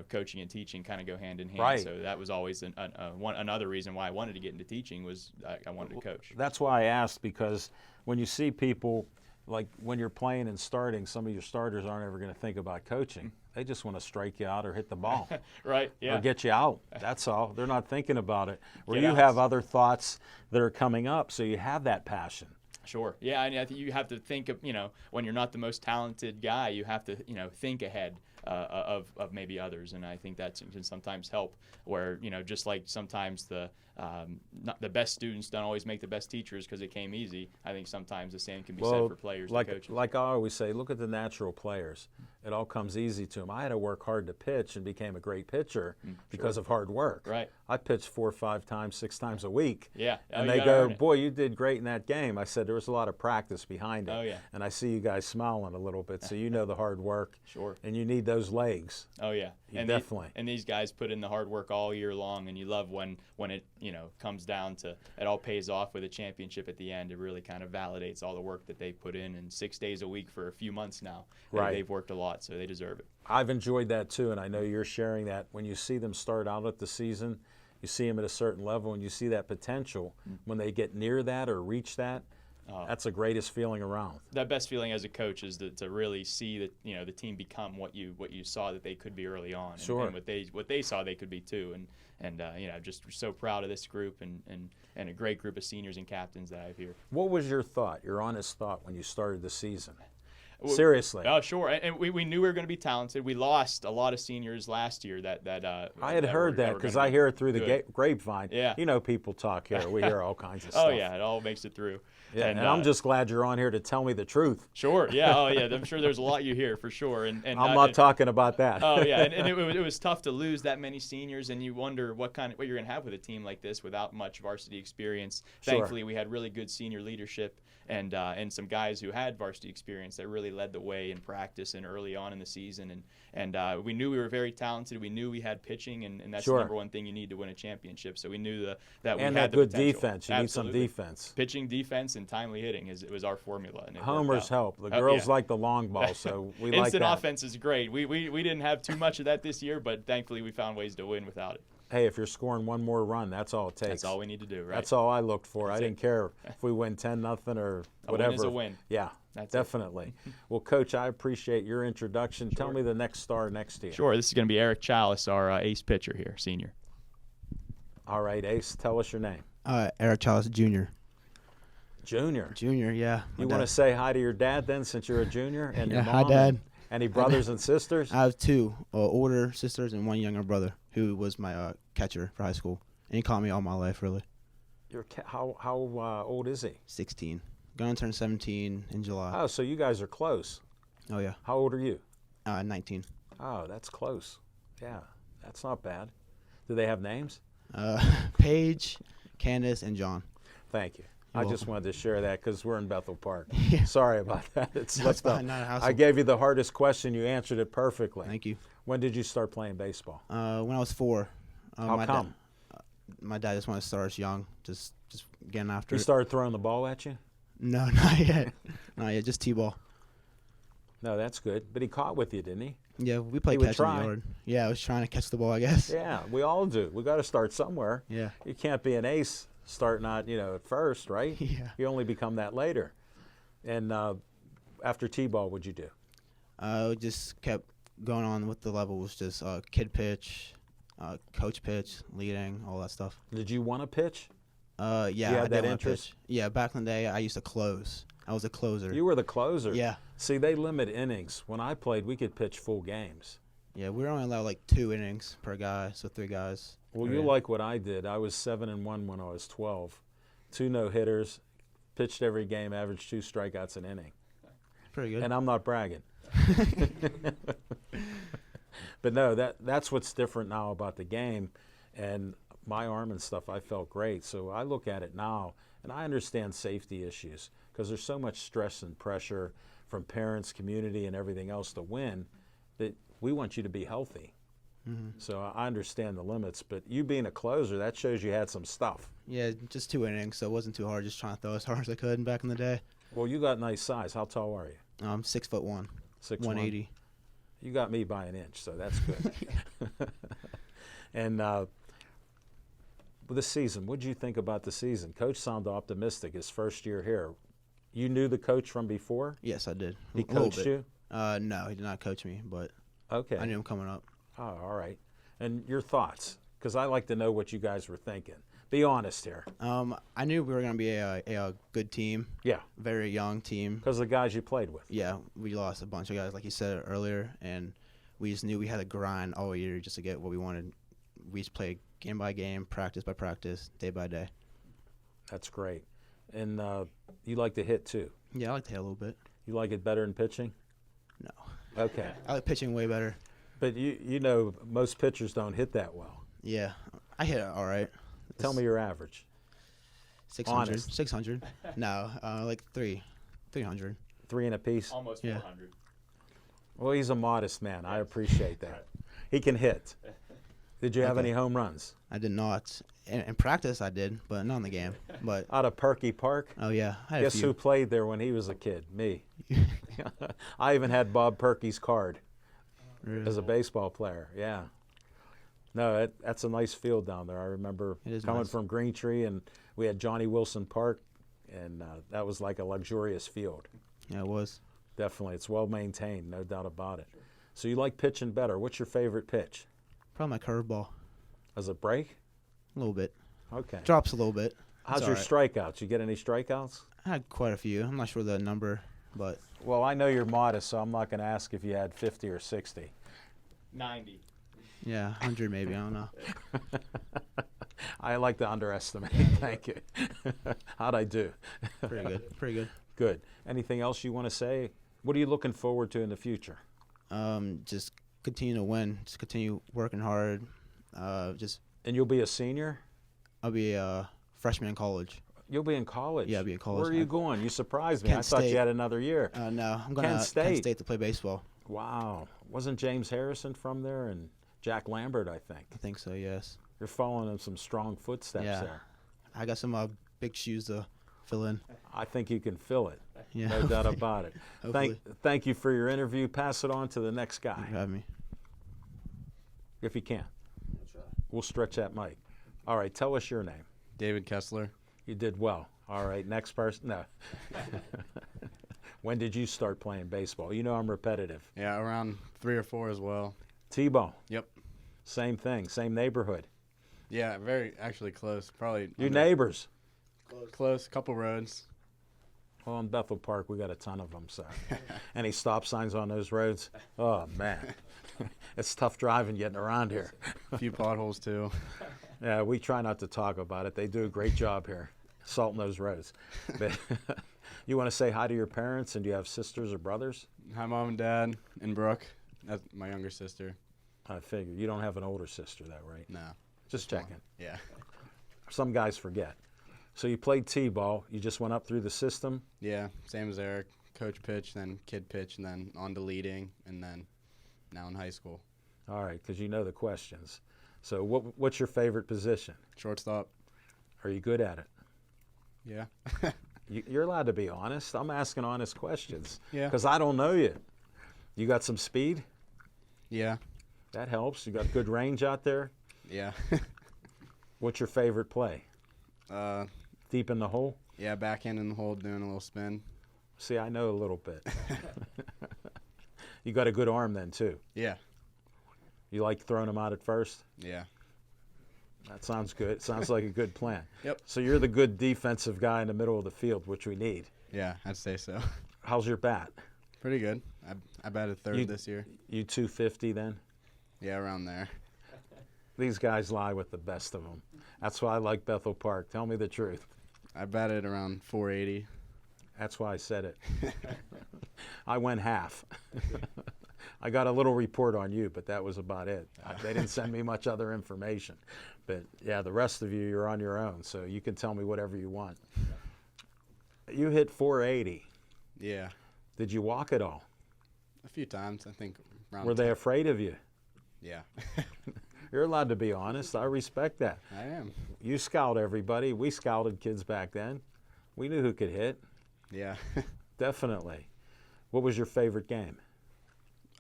coaching and teaching kind of go hand in hand. Right. So that was always another reason why I wanted to get into teaching was I wanted to coach. That's why I asked, because when you see people, like when you're playing and starting, some of your starters aren't ever going to think about coaching. They just want to strike you out or hit the ball. Right. Yeah. Or get you out. That's all. They're not thinking about it. Where Get you outs. have other thoughts that are coming up, so you have that passion. Sure. Yeah, and I think you have to think of, when you're not the most talented guy, you have to, think ahead of maybe others, and I think that can sometimes help. Where just like sometimes the best students don't always make the best teachers because it came easy. I think sometimes the same can be said for players and coaches. Like I always say, look at the natural players. It all comes easy to them. I had to work hard to pitch and became a great pitcher because of hard work. Right. I pitched 4 or 5 times, 6 times a week. Yeah. And you they gotta go, earn it. boy, you did great in that game. I said, there was a lot of practice behind it. Oh, yeah. And I see you guys smiling a little bit, so you know the hard work. Sure. And you need those legs. Oh yeah, Definitely. And these guys put in the hard work all year long, and you love when it comes down to it all pays off with a championship at the end. It really kind of validates all the work that they put in, and 6 days a week for a few months now. Right. They've worked a lot, so they deserve it. I've enjoyed that too, and I know you're sharing that. When you see them start out at the season, you see them at a certain level, and you see that potential. When they get near that or reach that, that's the greatest feeling around. That best feeling as a coach is to really see that the team become what you saw that they could be early on, Sure. and what they saw they could be too, and just so proud of this group and a great group of seniors and captains that I have here. What was your thought, your honest thought, when you started the season? Seriously. Oh, sure. And we knew we were going to be talented. We lost a lot of seniors last year I had heard that because I hear it through the grapevine. Yeah. You know, people talk here. We hear all kinds of Oh, stuff. yeah. It all makes it through. Yeah, and I'm just glad you're on here to tell me the truth. Sure. Yeah. Oh, yeah. I'm sure there's a lot you hear for sure. And I'm not talking about that. Oh, yeah. And it was tough to lose that many seniors, and you wonder what you're going to have with a team like this without much varsity experience. Sure. Thankfully, we had really good senior leadership and some guys who had varsity experience that really really led the way in practice and early on in the season. And we knew we were very talented. We knew we had pitching, and that's Sure. the number one thing you need to win a championship. So we knew that we And had that the good potential. defense. You need some Absolutely. defense. Pitching, defense, and timely hitting was our formula. And it worked Homers out. help. The Oh, girls yeah. like the long ball, so we like Instant that. offense is great. We didn't have too much of that this year, but thankfully we found ways to win without it. Hey, if you're scoring one more run, that's all it takes. That's all we need to do, right? That's all I looked for. That's I it. didn't care if we win 10-0 or A whatever. win is a win. Yeah, That's it. definitely. Well, Coach, I appreciate your introduction. Tell me the next star next to you. Sure. This is going to be Eric Chalice, our ace pitcher here, senior. All right, Ace, tell us your name. Eric Chalice Jr. Junior. Junior, yeah. You want to say hi to your dad then, since you're a junior, and your Yeah, mom? hi, Dad. and any brothers and sisters? I have two older sisters and one younger brother who was my catcher for high school. And he caught me all my life, really. How old is he? 16. Going to turn 17 in July. Oh, so you guys are close. Oh, yeah. How old are you? 19. Oh, that's close. Yeah, that's not bad. Do they have names? Paige, Candace, and John. Thank you. You're I just welcome. wanted to share that because we're in Bethel Park. Yeah. Sorry about that. It No, it's slipped up. fine, not a hassle. I gave you the hardest question. You answered it perfectly. Thank you. When did you start playing baseball? When I was 4. How my come? My dad just wanted to start us young, just getting after He it. started throwing the ball at you? No, not yet. Not yet, just T-ball. No, that's good. But he caught with you, didn't he? Yeah, we played would catch in try. the yard. Yeah, I was trying to catch the ball, I guess. Yeah, we all do. We got to start somewhere. Yeah. You can't be an ace starting out, at first, right? Yeah. You only become that later. And after T-ball, what'd you do? We just kept going on with the levels, just kid pitch, coach pitch, leading, all that stuff. Did you want to pitch? Yeah, You I had did that wanna interest? pitch. Yeah, back in the day, I used to close. I was a closer. You were the closer. Yeah. See, they limit innings. When I played, we could pitch full games. Yeah, we were only allowed like 2 innings per guy, so 3 guys. Well, you Yeah. like what I did. I was 7-1 when I was 12. 2 no-hitters, pitched every game, averaged 2 strikeouts an inning. Pretty good. And I'm not bragging. But no, that's what's different now about the game. And my arm and stuff, I felt great. So I look at it now, and I understand safety issues because there's so much stress and pressure from parents, community, and everything else to win that we want you to be healthy. So I understand the limits. But you being a closer, that shows you had some stuff. Yeah, just 2 innings, so it wasn't too hard, just trying to throw as hard as I could back in the day. Well, you got nice size. How tall are you? 6'1", 6'1"? 180. You got me by an inch, so that's good. And this season, what did you think about the season? Coach sounded optimistic his first year here. You knew the coach from before? Yes, I did. He A little coached bit. you? No, he did not coach me, but Okay. I knew him coming up. Oh, all right. And your thoughts? Because I like to know what you guys were thinking. Be honest here. I knew we were going to be a good team, Yeah, very young team. because the guys you played with. Yeah, we lost a bunch of guys, like you said earlier, and we just knew we had to grind all year just to get what we wanted. We just played game by game, practice by practice, day by day. That's great. And you like to hit too. Yeah, I like to hit a little bit. You like it better than pitching? No. Okay. I like pitching way better. But you know most pitchers don't hit that well. Yeah, I hit it all right. Tell me your average. 600. honest. 600. No, like 300. 3 and a piece. Almost Yeah. 400. Well, he's a modest man. I appreciate that. He can hit. Did you have Okay. any home runs? I did not. In practice, I did, but not in the game. But, Out of Perky Park? oh, yeah, I had Guess a who few. played there when he was a kid? Me. I even had Bob Perky's card Really? as a baseball player. Yeah. No, that's a nice field down there. I remember It is coming nice. from Green Tree, and we had Johnny Wilson Park, and that was like a luxurious field. Yeah, it was. Definitely. It's well maintained, no doubt about it. So you like pitching better. What's your favorite pitch? Probably my curveball. As a break? A little bit. Okay. Drops a little bit. How's It's your all strikeouts? You get any strikeouts? I had quite a few. I'm not sure the number, but Well, I know you're modest, so I'm not going to ask if you had 50 or 60. 90. yeah, 100 maybe. I don't know. I like to underestimate. Thank you. How'd I do? Pretty good. Pretty good. Good. Anything else you want to say? What are you looking forward to in the future? Just continue to win. Just continue working hard. And you'll be a senior? I'll be a freshman in college. You'll be in college. Yeah, I'll be in college. Where are you going? You surprised me. Kent I thought you State. had another year. No, I'm going Kent to State. Kent State to play baseball. Wow. Wasn't James Harrison from there and Jack Lambert, I think? I think so, yes. You're following in some strong footsteps Yeah. there. I got some big shoes to fill in. I think you can fill it. Yeah, No doubt about it. Hopefully. Thank you for your interview. Pass it on to the next Thank you guy, for having me. if you can. We'll stretch that mic. All right, tell us your name. David Kessler. You did well. All right, next person. No. When did you start playing baseball? You know I'm repetitive. Yeah, around 3 or 4 as well. T-Bone. Yep. Same thing, same neighborhood. Yeah, very actually close. Probably Your under- neighbors. Close, couple roads. Well, in Bethel Park, we got a ton of them. So, any stop signs on those roads? Oh man, it's tough driving getting around here. A few potholes too. Yeah, we try not to talk about it. They do a great job here, salting those roads. But you want to say hi to your parents, and do you have sisters or brothers? Hi, Mom and Dad, and Brooke. That's my younger sister. I figure you don't have an older sister, though, right? No. Just checking. Yeah. Some guys forget. So you played T-ball. You just went up through the system. Yeah, same as Eric. Coach pitch, then kid pitch, and then on to leading, and then now in high school. All right, because you know the questions. So what's your favorite position? Shortstop. Are you good at it? Yeah. You're allowed to be honest. I'm asking honest questions. Yeah. Because I don't know you. You got some speed? Yeah. That helps. You got good range out there. Yeah. What's your favorite play? uh, Deep in the hole? yeah, backhand in the hole, doing a little spin. See, I know a little bit. You got a good arm then, too. Yeah. You like throwing them out at first? Yeah. That sounds good. Sounds like a good plan. Yep. So you're the good defensive guy in the middle of the field, which we need. Yeah, I'd say so. How's your bat? Pretty good. I batted third You- this year. You 250 then? Yeah, around there. These guys lie with the best of them. That's why I like Bethel Park. Tell me the truth. I batted around 480. That's why I said it. I went half. I got a little report on you, but that was about it. They didn't send me much other information. But yeah, the rest of you, you're on your own, so you can tell me whatever you want. You hit 480. Yeah. Did you walk at all? A few times, I think. Around Were they 10. afraid of you? Yeah. You're allowed to be honest. I respect that. I am. You scout everybody. We scouted kids back then. We knew who could hit. Yeah. Definitely. What was your favorite game?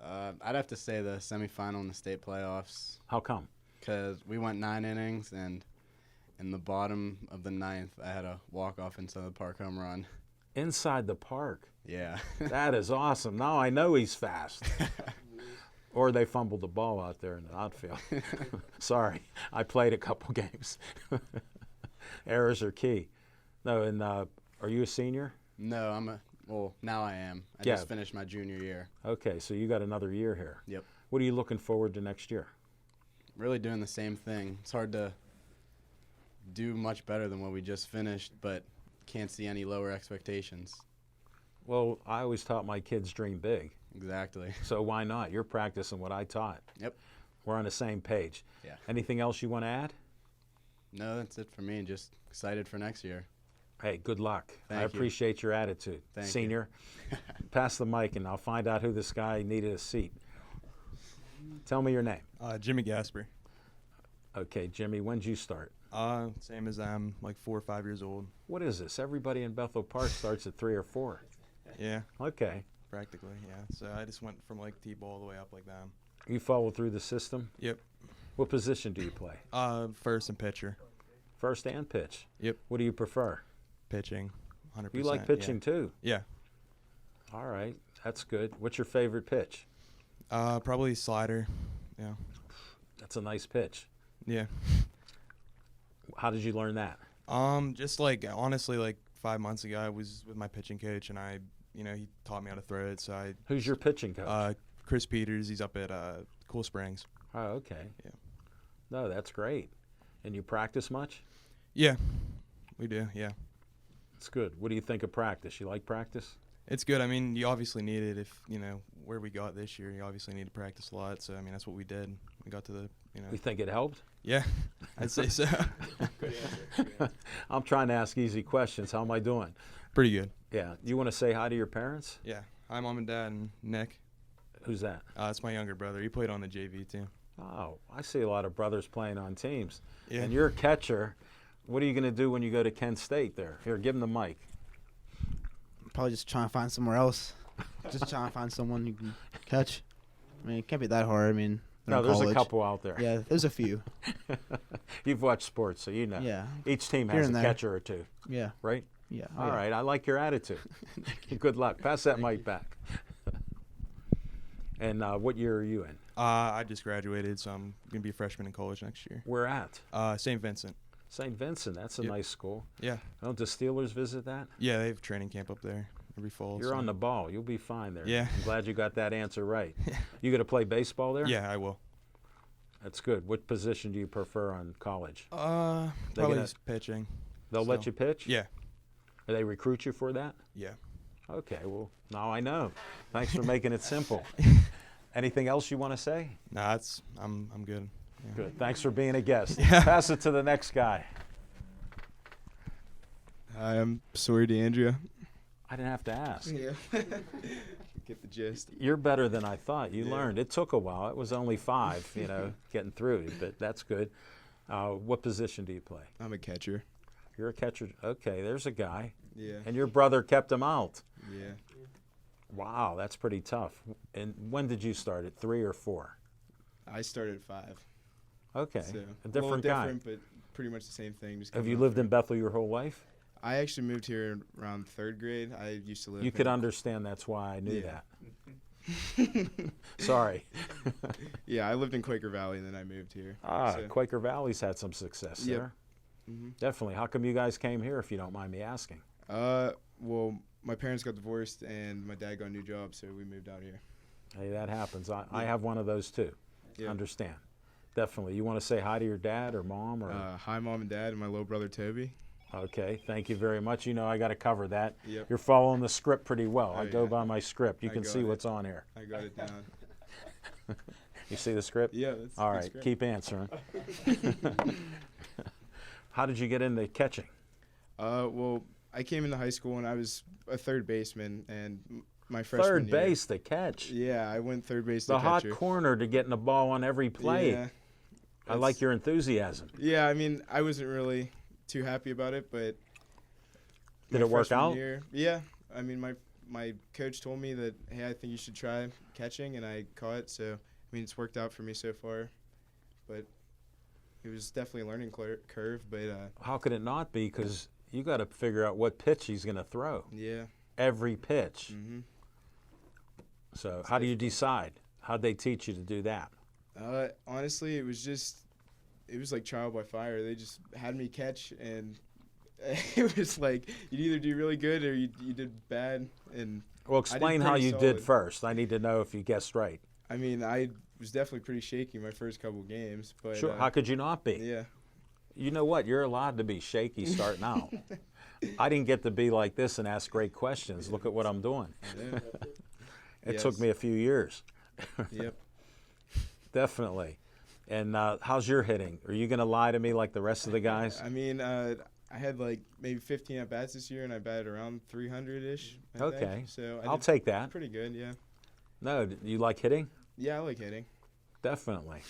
I'd have to say the semifinal in the state playoffs, How come? because we went 9 innings, and in the bottom of the 9th, I had a walk-off inside the park home run. Inside the park. Yeah. That is awesome. Now I know he's fast. Or they fumbled the ball out there in the outfield. Sorry, I played a couple games. Errors are key. No, and are you a senior? No, well, now I am. I Yeah. just finished my junior year. Okay, so you got another year here. Yep. What are you looking forward to next year? Really doing the same thing. It's hard to do much better than what we just finished, but can't see any lower expectations. Well, I always taught my kids dream big. Exactly. So why not? You're practicing what I taught. Yep. We're on the same page. Yeah. Anything else you want to add? No, that's it for me. Just excited for next year. Hey, good luck. I Thank you. appreciate your attitude. Thank you. Senior, pass the mic and I'll find out who this guy needed a seat. Tell me your name. Jimmy Gasper. Okay, Jimmy, when'd you start? Same as them, like 4 or 5 years old. What is this? Everybody in Bethel Park starts at 3 or 4. Yeah, Okay. practically, yeah. So I just went from like T-ball all the way up like them. You follow through the system? Yep. What position do you play? First and pitcher. First and pitch? Yep. What do you prefer? Pitching, 100%. You like pitching too? Yeah. All right, that's good. What's your favorite pitch? Probably slider. Yeah. That's a nice pitch. Yeah. How did you learn that? Just like honestly, like 5 months ago, I was with my pitching coach, and he taught me how to throw it. So Who's your pitching coach? Chris Peters, he's up at Cool Springs. Oh, okay. Yeah. No, that's great. And you practice much? Yeah, we do. Yeah. It's good. What do you think of practice? You like practice? It's good. I mean, you obviously need it if, where we got this year, you obviously need to practice a lot. So, I mean, that's what we did. We got to the, You think it helped? yeah, I'd say so. I'm trying to ask easy questions. How am I doing? Pretty good. Yeah. You want to say hi to your parents? Yeah. Hi, Mom and Dad, and Nick. Who's that? It's my younger brother. He played on the JV team. Oh, I see a lot of brothers playing on teams. Yeah. And you're a catcher. What are you going to do when you go to Kent State there? Here, give him the mic. Probably just trying to find somewhere else. Just trying to find someone you can catch. I mean, it can't be that hard. I mean, they're No, in there's a college. couple out there. Yeah, there's a few. You've watched sports, so you know. Yeah. Each team Here has a and there. catcher or two, Yeah. right? Yeah. All right. I like your attitude. Good luck. Pass that mic back. And what year are you in? I just graduated, so I'm gonna be a freshman in college next year. Where at? St. Vincent. St. Vincent. That's a Yep. nice school. Yeah. Don't the Steelers visit that? Yeah, they have training camp up there every fall. You're so- on the ball. You'll be fine there. Yeah. I'm glad you got that answer right. You going to play baseball there? Yeah, I will. That's good. What position do you prefer on college? Probably gonna- just pitching. They'll let So- you pitch? Yeah. Do they recruit you for that? Yeah. Okay. Well, now I know. Thanks for making it simple. Anything else you want to say? Nah, I'm good. Yeah. Good. Thanks for being a guest. Yeah. Pass it to the next guy. Hi, I'm Sawyer DeAndrea. I didn't have to ask. Yeah. Get the gist. You're better than I thought. You Yeah. learned. It took a while. It was only 5, getting through it, but that's good. What position do you play? I'm a catcher. You're a catcher. Okay, there's a guy. Yeah. And your brother kept him out. Yeah. Wow, that's pretty tough. And when did you start? At 3 or 4? I started at 5. Okay, So a different guy. different, but pretty much the same thing. Just Have coming you up lived through. in Bethel your whole life? I actually moved here around 3rd grade. I used to live. You could in- understand that's why I knew Yeah. that. Sorry. Yeah, I lived in Quaker Valley, and then I moved here. so- Quaker Valley's had some success Yep. there. Mhm. Definitely. How come you guys came here, if you don't mind me asking? Well, my parents got divorced, and my dad got a new job, so we moved out here. Hey, that happens. I have one of those too. Yeah. Understand. Definitely. You want to say hi to your dad or mom or? Hi, Mom and Dad, and my little brother Toby. Okay. Thank you very much. You know I got to cover that. Yep. You're following the script pretty well. Oh, I go yeah. by my script. You I can got see it. what's on here. I got it down. You see the script? Yeah, that's All good right. script. Keep answering. How did you get into catching? Well, I came into high school and I was a third baseman, and my freshman Third year. base to catch. Yeah, I went third base. The to hot catcher. corner to getting the ball on every play. Yeah, I like that's- your enthusiasm. Yeah, I mean, I wasn't really too happy about it, but Did my it work freshman out? year- yeah, I mean, my coach told me that, hey, I think you should try catching, and I caught. So I mean, it's worked out for me so far, but it was definitely a learning curve. But How could it not be? Because you got to figure out what pitch he's going to throw. yeah, Every pitch. hmm So how do you decide? How'd they teach you to do that? honestly, it was like trial by fire. They just had me catch, and it was like you'd either do really good or you did bad. And Well, explain how pretty you did solid. first. I need to know if you guessed right. I mean, I was definitely pretty shaky my first couple games, but Sure. How could you not be? yeah, You know what? You're allowed to be shaky starting out. I didn't get to be like this and ask great questions. Look at what I'm doing. yeah, It took Yes. me a few years. yep. Definitely. And how's your hitting? Are you going to lie to me like the rest of the guys? I mean, I had like maybe 15 at bats this year, and I batted around 300-ish. I Okay. think. So I I'll did take that. pretty good. Yeah, No, you like hitting? yeah, I like hitting. Definitely.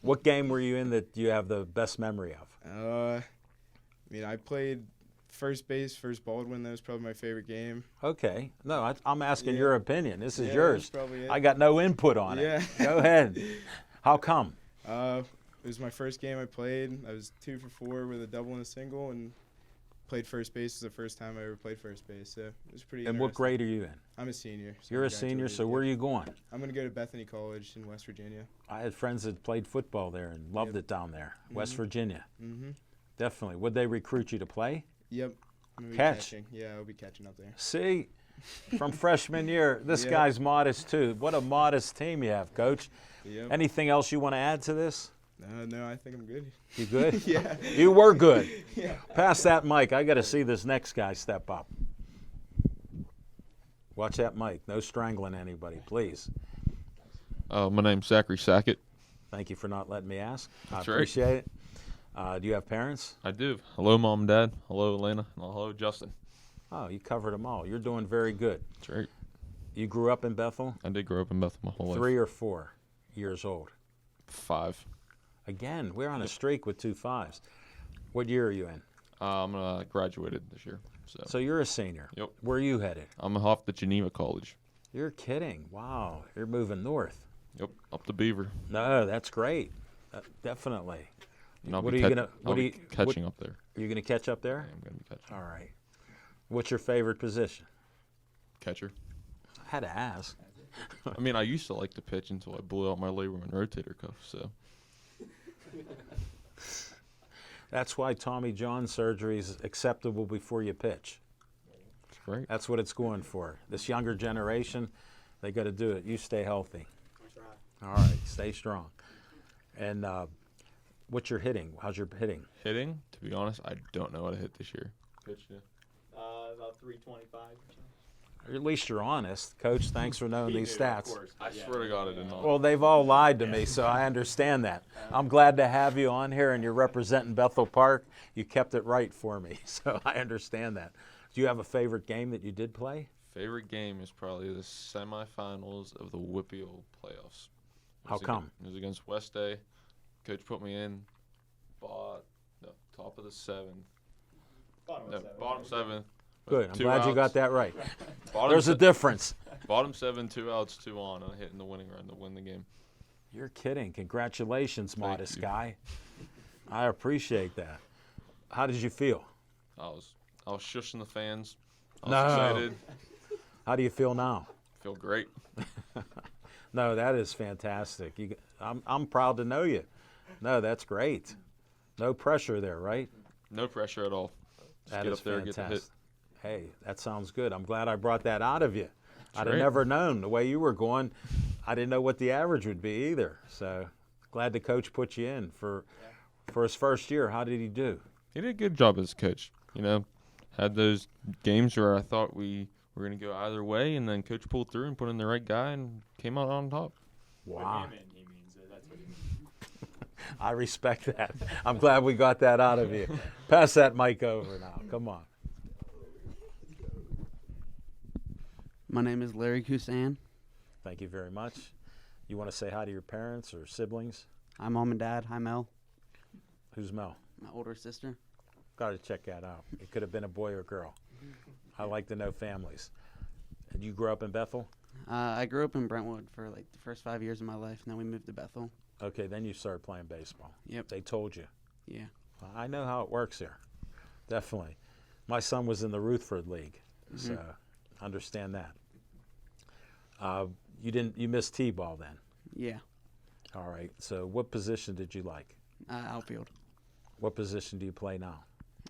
What game were you in that you have the best memory of? I mean, I played first base, first Baldwin. That was probably my favorite game. Okay. No, I'm asking Yeah. your opinion. This is Yeah, yours. that's probably it. I got no input on it. Yeah. Go ahead. How come? It was my first game I played. I was 2 for 4 with a double and a single, and played first base. It was the first time I ever played first base, so it was pretty. And what interesting. grade are you in? I'm a senior. so You're I a senior, graduated, so yeah. where are you going? I'm gonna go to Bethany College in West Virginia. I had friends that played football there and loved Yep. it down there. West Virginia. Mm-hmm. Definitely. Would they recruit you to play? Yep. I'm gonna be Catch. catching. Yeah, I'll be catching up there. See, from freshman year, this Yeah. guy's modest too. What a modest team you have, Coach. Yep. Anything else you want to add to this? No, I think I'm good. You good? Yeah. You were good. Yeah. Pass that mic. I got to see this next guy step up. Watch that mic. No strangling anybody, please. My name's Zachary Sackett. Thank you for not letting me ask. That's I right. appreciate it. Do you have parents? I do. Hello, Mom and Dad. Hello, Elena. And hello, Justin. Oh, you covered them all. You're doing very good. That's right. You grew up in Bethel? I did grow up in Bethel my whole 3 life. or 4 years old? 5. Again, we're on a streak with 2 5s. What year are you in? I'm graduated this year. So you're a senior. Yep. Where are you headed? I'm off to Geneva College. You're kidding. Wow. You're moving north. Yep, up to Beaver. No, that's great. Definitely. And I'll What be, are you cat- gonna? I'll What are be you catching up there. Are you gonna catch up there? I'm going to be catching. All right. What's your favorite position? Catcher. I had to ask. I mean, I used to like to pitch until I blew out my labrum and rotator cuff, so. That's why Tommy John surgery is acceptable before you pitch. It's great. That's what it's going for. This younger generation, they got to do it. You stay healthy. All right, stay strong. And what's your hitting? How's your hitting? Hitting, to be honest, I don't know how to hit this year. Pitch, yeah. About 325. Or at least you're honest. Coach, thanks for knowing these stats. I swear to God, I did not. Well, they've all lied to me, so I understand that. I'm glad to have you on here, and you're representing Bethel Park. You kept it right for me, so I understand that. Do you have a favorite game that you did play? Favorite game is probably the semifinals of the Whippeal playoffs. How come? It was against West Day. Coach put me in. Top of the 7th. Bottom 7th. Good. I'm 2 glad you outs. got that right. Bottom There's a difference. Bottom 7, 2 outs, 2 on, and I hit in the winning run to win the game. You're kidding. Congratulations, Thank modest you. guy. I appreciate that. How did you feel? I was shushing the fans. I was No. excited. How do you feel now? Feel great. No, that is fantastic. I'm proud to know you. No, that's great. No pressure there, right? No pressure at all. Just That get is up there and get the hit. fantastic. Hey, that sounds good. I'm glad I brought that out of you. I'd have right. never known the way you were going. I didn't know what the average would be either. So glad the coach put you in for his first year. How did he do? He did a good job as a coach. You know, had those games where I thought we were going to go either way, and then coach pulled through and put in the right guy and came out on top. Wow. He means it. That's what he means. I respect that. I'm glad we got that out of you. Pass that mic over now. Come on. My name is Larry Kusan. Thank you very much. You want to say hi to your parents or siblings? Hi, Mom and Dad. Hi, Mel, Who's Mel? my older sister. Got to check that out. It could have been a boy or girl. I like to know families. And you grew up in Bethel? I grew up in Brentwood for like the first 5 years of my life, and then we moved to Bethel. Okay, then you started playing baseball. Yep. They told you. Yeah. Well, I know how it works here. Definitely. My son was in the Rutherford League, so understand that. You missed T-ball then. Yeah. All right. So what position did you like? Outfield. What position do you play now?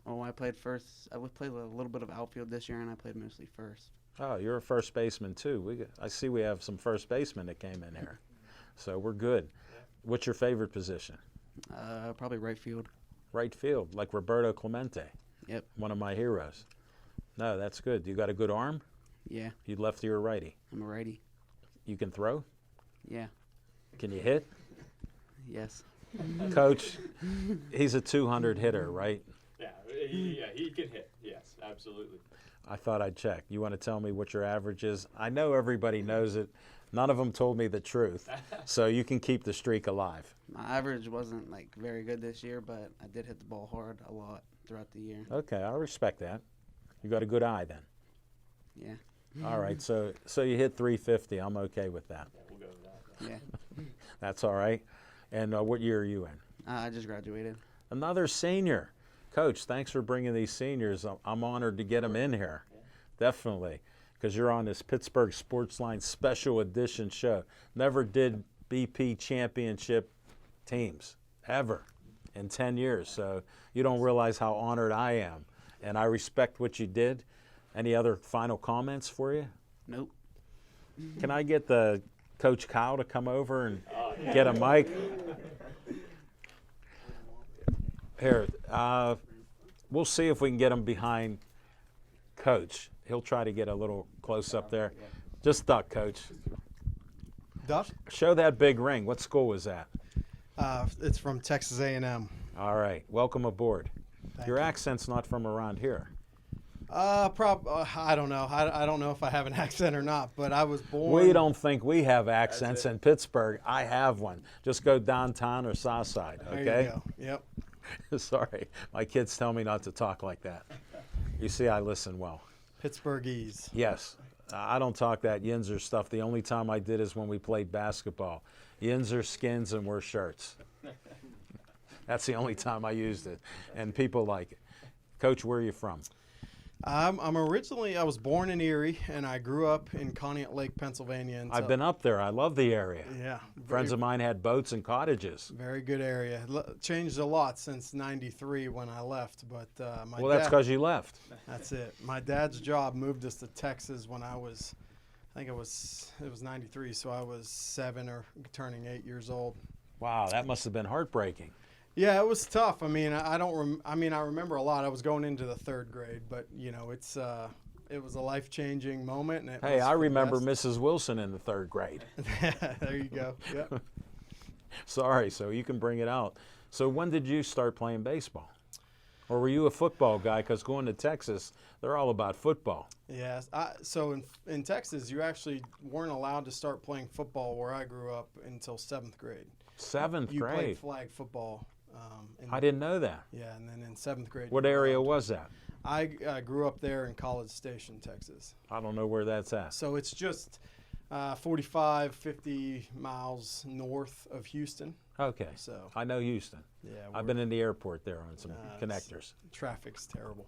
Oh, I played first. I would play a little bit of outfield this year, and I played mostly first. Oh, you're a first baseman too. I see we have some first basemen that came in here, so we're good. What's your favorite position? Probably right field. Right field, like Roberto Clemente. Yep. One of my heroes. No, that's good. You got a good arm? Yeah. You lefty or righty? I'm a righty. You can throw? Yeah. Can you hit? Yes. Coach, he's a 200 hitter, right? Yeah, he can hit. Yes, absolutely. I thought I'd check. You want to tell me what your average is? I know everybody knows it. None of them told me the truth, so you can keep the streak alive. My average wasn't like very good this year, but I did hit the ball hard a lot throughout the year. Okay, I respect that. You got a good eye then. Yeah. All right, so you hit 350. I'm okay with that. We'll go with that. Yeah. That's all right. And what year are you in? I just graduated. Another senior. Coach, thanks for bringing these seniors. I'm honored to get them in here. Definitely. Because you're on this Pittsburgh Sportsline special edition show. Never did BP championship teams, ever, in 10 years. So you don't realize how honored I am. And I respect what you did. Any other final comments for you? Nope. Can I get the Coach Kyle to come over and get a mic? Here, we'll see if we can get him behind Coach. He'll try to get a little close up there. Just duck, Coach. Duck? Show that big ring. What school was that? It's from Texas A&M. All right. Welcome aboard. Thank Your you. accent's not from around here. I don't know. I don't know if I have an accent or not, but I was born. We don't think we have accents in Pittsburgh. I have one. Just go downtown or south side, okay? There you go. Yep. Sorry. My kids tell me not to talk like that. You see, I listen well. Pittsburghese. Yes. I don't talk that Yinzer stuff. The only time I did is when we played basketball. Yinzer skins and wear shirts. That's the only time I used it. And people like it. Coach, where are you from? I was born in Erie, and I grew up in Conneaut Lake, Pennsylvania. I've been up there. I love the area. Yeah. Friends of mine had boats and cottages. Very good area. Changed a lot since '93 when I left, but my Well, that's dad. because you left. That's it. My dad's job moved us to Texas when I think it was '93, so I was 7 or turning 8 years old. Wow, that must have been heartbreaking. Yeah, it was tough. I mean, I remember a lot. I was going into the 3rd grade, but you know, it was a life-changing moment. And Hey, I remember Mrs. Wilson in the 3rd grade. There you go. Yep. Sorry, so you can bring it out. So when did you start playing baseball? Or were you a football guy? Because going to Texas, they're all about football. Yes. So in Texas, you actually weren't allowed to start playing football where I grew up until 7th grade. 7th You grade? played flag football. I didn't know that. Yeah, and then in 7th grade. What you were area allowed. was that? I grew up there in College Station, Texas. I don't know where that's at. So it's just 45, 50 miles north of Houston. Okay. So I know Houston. yeah, I've been in the airport there on some it's- connectors. Traffic's terrible.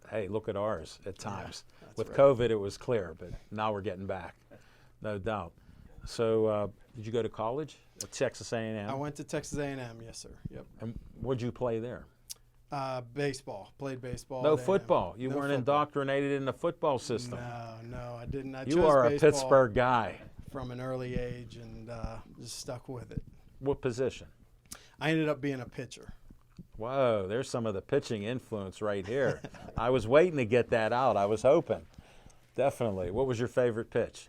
Hey, look at ours at times. that's With right. COVID, it was clear, but now we're getting back, no doubt. So did you go to college at Texas A&M? I went to Texas A&M, yes, sir. Yep. And what'd you play there? Baseball. Played baseball. No at A&M. football. You No weren't football. indoctrinated in the football system. No, I didn't. I You chose are a baseball Pittsburgh guy. from an early age and just stuck with it. What position? I ended up being a pitcher. Whoa, there's some of the pitching influence right here. I was waiting to get that out. I was hoping. Definitely. What was your favorite pitch?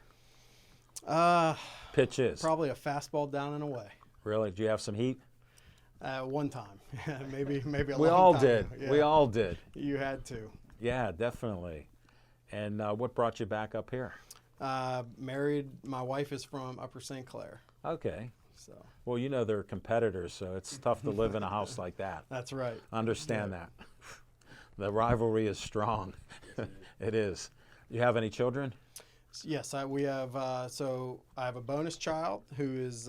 Pitches. Probably a fastball down and away. Really? Did you have some heat? One time, maybe a We long all time did. ago. Yeah. We all did. You had to. Yeah, definitely. And what brought you back up here? Married. My wife is from Upper St. Clair. Okay. So Well, you know they're competitors, so it's tough to live in a house like that. that's right. Understand that. The rivalry is strong. It is. You have any children? Yes, we have. So I have a bonus child who is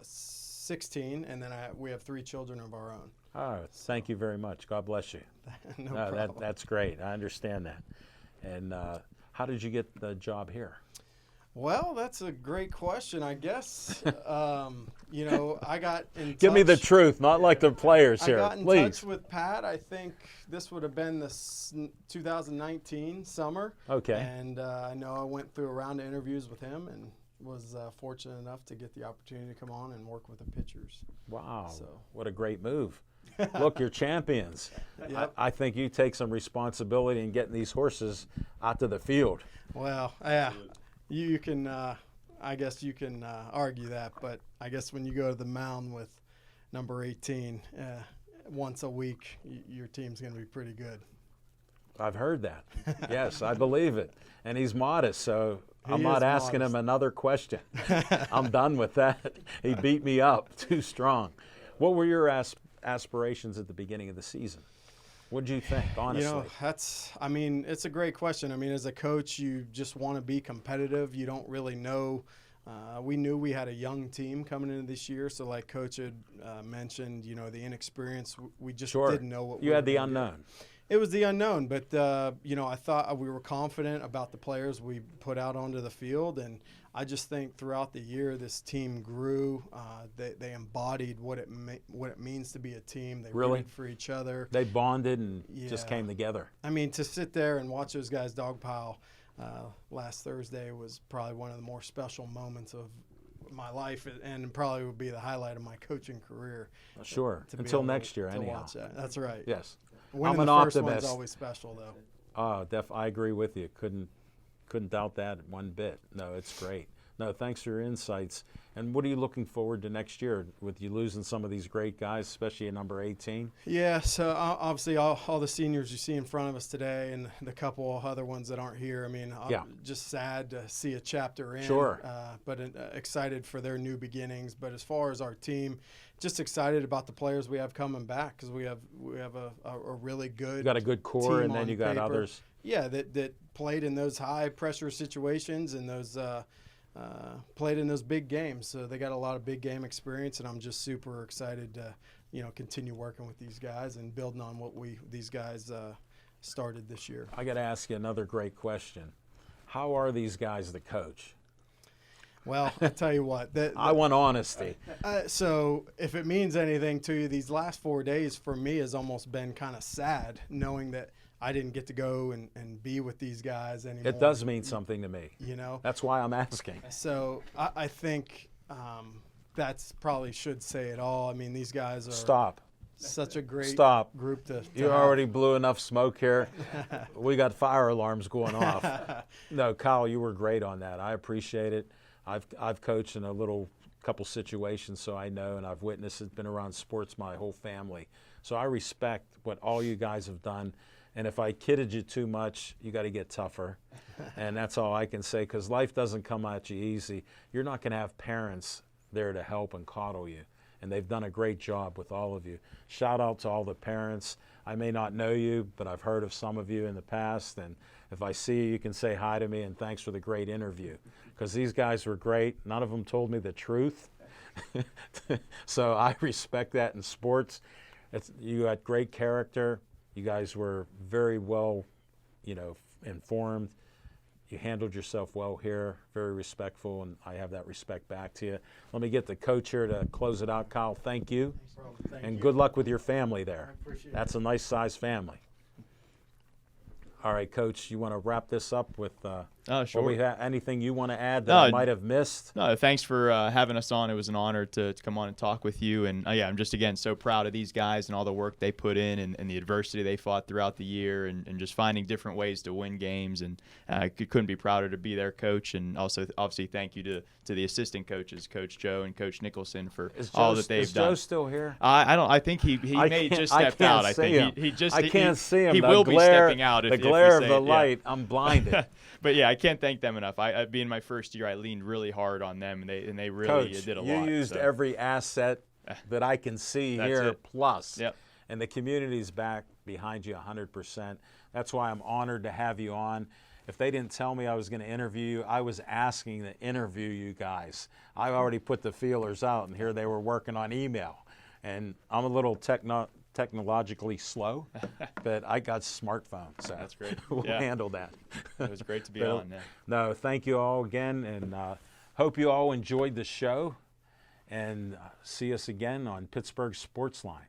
16, and then we have 3 children of our own. Oh, thank you very much. God bless you. No problem. That's great. I understand that. And how did you get the job here? Well, that's a great question. I guess you know, I got in touch. Give me the truth, not like the players here, I got in please. touch with Pat. I think this would have been the 2019 summer. Okay. And I know I went through a round of interviews with him and was fortunate enough to get the opportunity to come on and work with the pitchers. Wow, So. what a great move. Look, you're champions. Yep. I think you take some responsibility in getting these horses out to the field. Well, yeah, you can. I guess you can argue that, but I guess when you go to the mound with number 18 once a week, your team's going to be pretty good. I've heard that. Yes, I believe it. And he's modest, so I'm He not is asking modest. him another question. I'm done with that. He beat me up too strong. What were your aspirations at the beginning of the season? What did you think, honestly? You know, it's a great question. I mean, as a coach, you just want to be competitive. You don't really know. We knew we had a young team coming into this year, so like Coach had mentioned, you know, the inexperience. We just Sure. didn't know what You we had were the gonna get. unknown. It was the unknown, but you know, I thought we were confident about the players we put out onto the field, and I just think throughout the year this team grew. They embodied what it means to be a team. They Really? rooted for each other. They bonded and just Yeah. came together. I mean, to sit there and watch those guys dogpile last Thursday was probably one of the more special moments of my life, and probably would be the highlight of my coaching career. Sure. To be Until able to- next year, to anyhow. watch that. That's right. Yes. Winning I'm the an first optimist. one's always special, though. I agree with you. Couldn't doubt that one bit. No, it's great. No, thanks for your insights. And what are you looking forward to next year with you losing some of these great guys, especially at number 18? Yeah, so obviously all the seniors you see in front of us today and the couple other ones that aren't here, I mean, I'm just sad to see a chapter end. Sure. But excited for their new beginnings. But as far as our team, just excited about the players we have coming back because we have a really good You got a good core, team and then on you got paper. others. Yeah, that played in those high pressure situations and those played in those big games. So they got a lot of big game experience, and I'm just super excited to continue working with these guys and building on what these guys started this year. I got to ask you another great question. How are these guys to coach? Well, I'll tell you what. I want honesty. So if it means anything to you, these last 4 days for me has almost been kind of sad knowing that I didn't get to go and be with these guys anymore. It does mean something to me. That's why I'm asking. So I think that's probably should say it all. I mean, these guys are Stop. such a great Stop. group to You have. already blew enough smoke here. We got fire alarms going off. No, Kyle, you were great on that. I appreciate it. I've coached in a couple situations, so I know, and I've witnessed it. Been around sports my whole family, so I respect what all you guys have done. And if I kidded you too much, you got to get tougher, and that's all I can say. Because life doesn't come at you easy. You're not going to have parents there to help and coddle you, and they've done a great job with all of you. Shout out to all the parents. I may not know you, but I've heard of some of you in the past, and if I see you, you can say hi to me, and thanks for the great interview. Because these guys were great. None of them told me the truth. So I respect that in sports. You got great character. You guys were very well, informed. You handled yourself well here, very respectful, and I have that respect back to you. Let me get the coach here to close it out. Kyle, thank you. And good luck with your family there. That's a nice sized family. All right, Coach, you want to wrap this up with Sure. anything you want to add that I might have missed? No, thanks for having us on. It was an honor to come on and talk with you. And I'm just, again, so proud of these guys and all the work they put in and the adversity they fought throughout the year and just finding different ways to win games. And I couldn't be prouder to be their coach. And also, obviously, thank you to the assistant coaches, Coach Joe and Coach Nicholson, for all that they've done. Is Joe still here? I think he may just stepped out. I think I can't see him. He will be stepping out if the glare of we say the it, light. I'm blinded. But yeah, I can't thank them enough. Being my first year, I leaned really hard on them, and they really Coach, did a lot. You used every asset that I can see here, plus. Yep. And the community's back behind you 100%. That's why I'm honored to have you on. If they didn't tell me I was going to interview you, I was asking to interview you guys. I already put the feelers out, and here they were working on email. And I'm a little technologically slow, but I got smartphone, so that's great. We'll handle that. It was great to be on. Yeah. No, thank you all again, and hope you all enjoyed the show. And see us again on Pittsburgh Sports Line.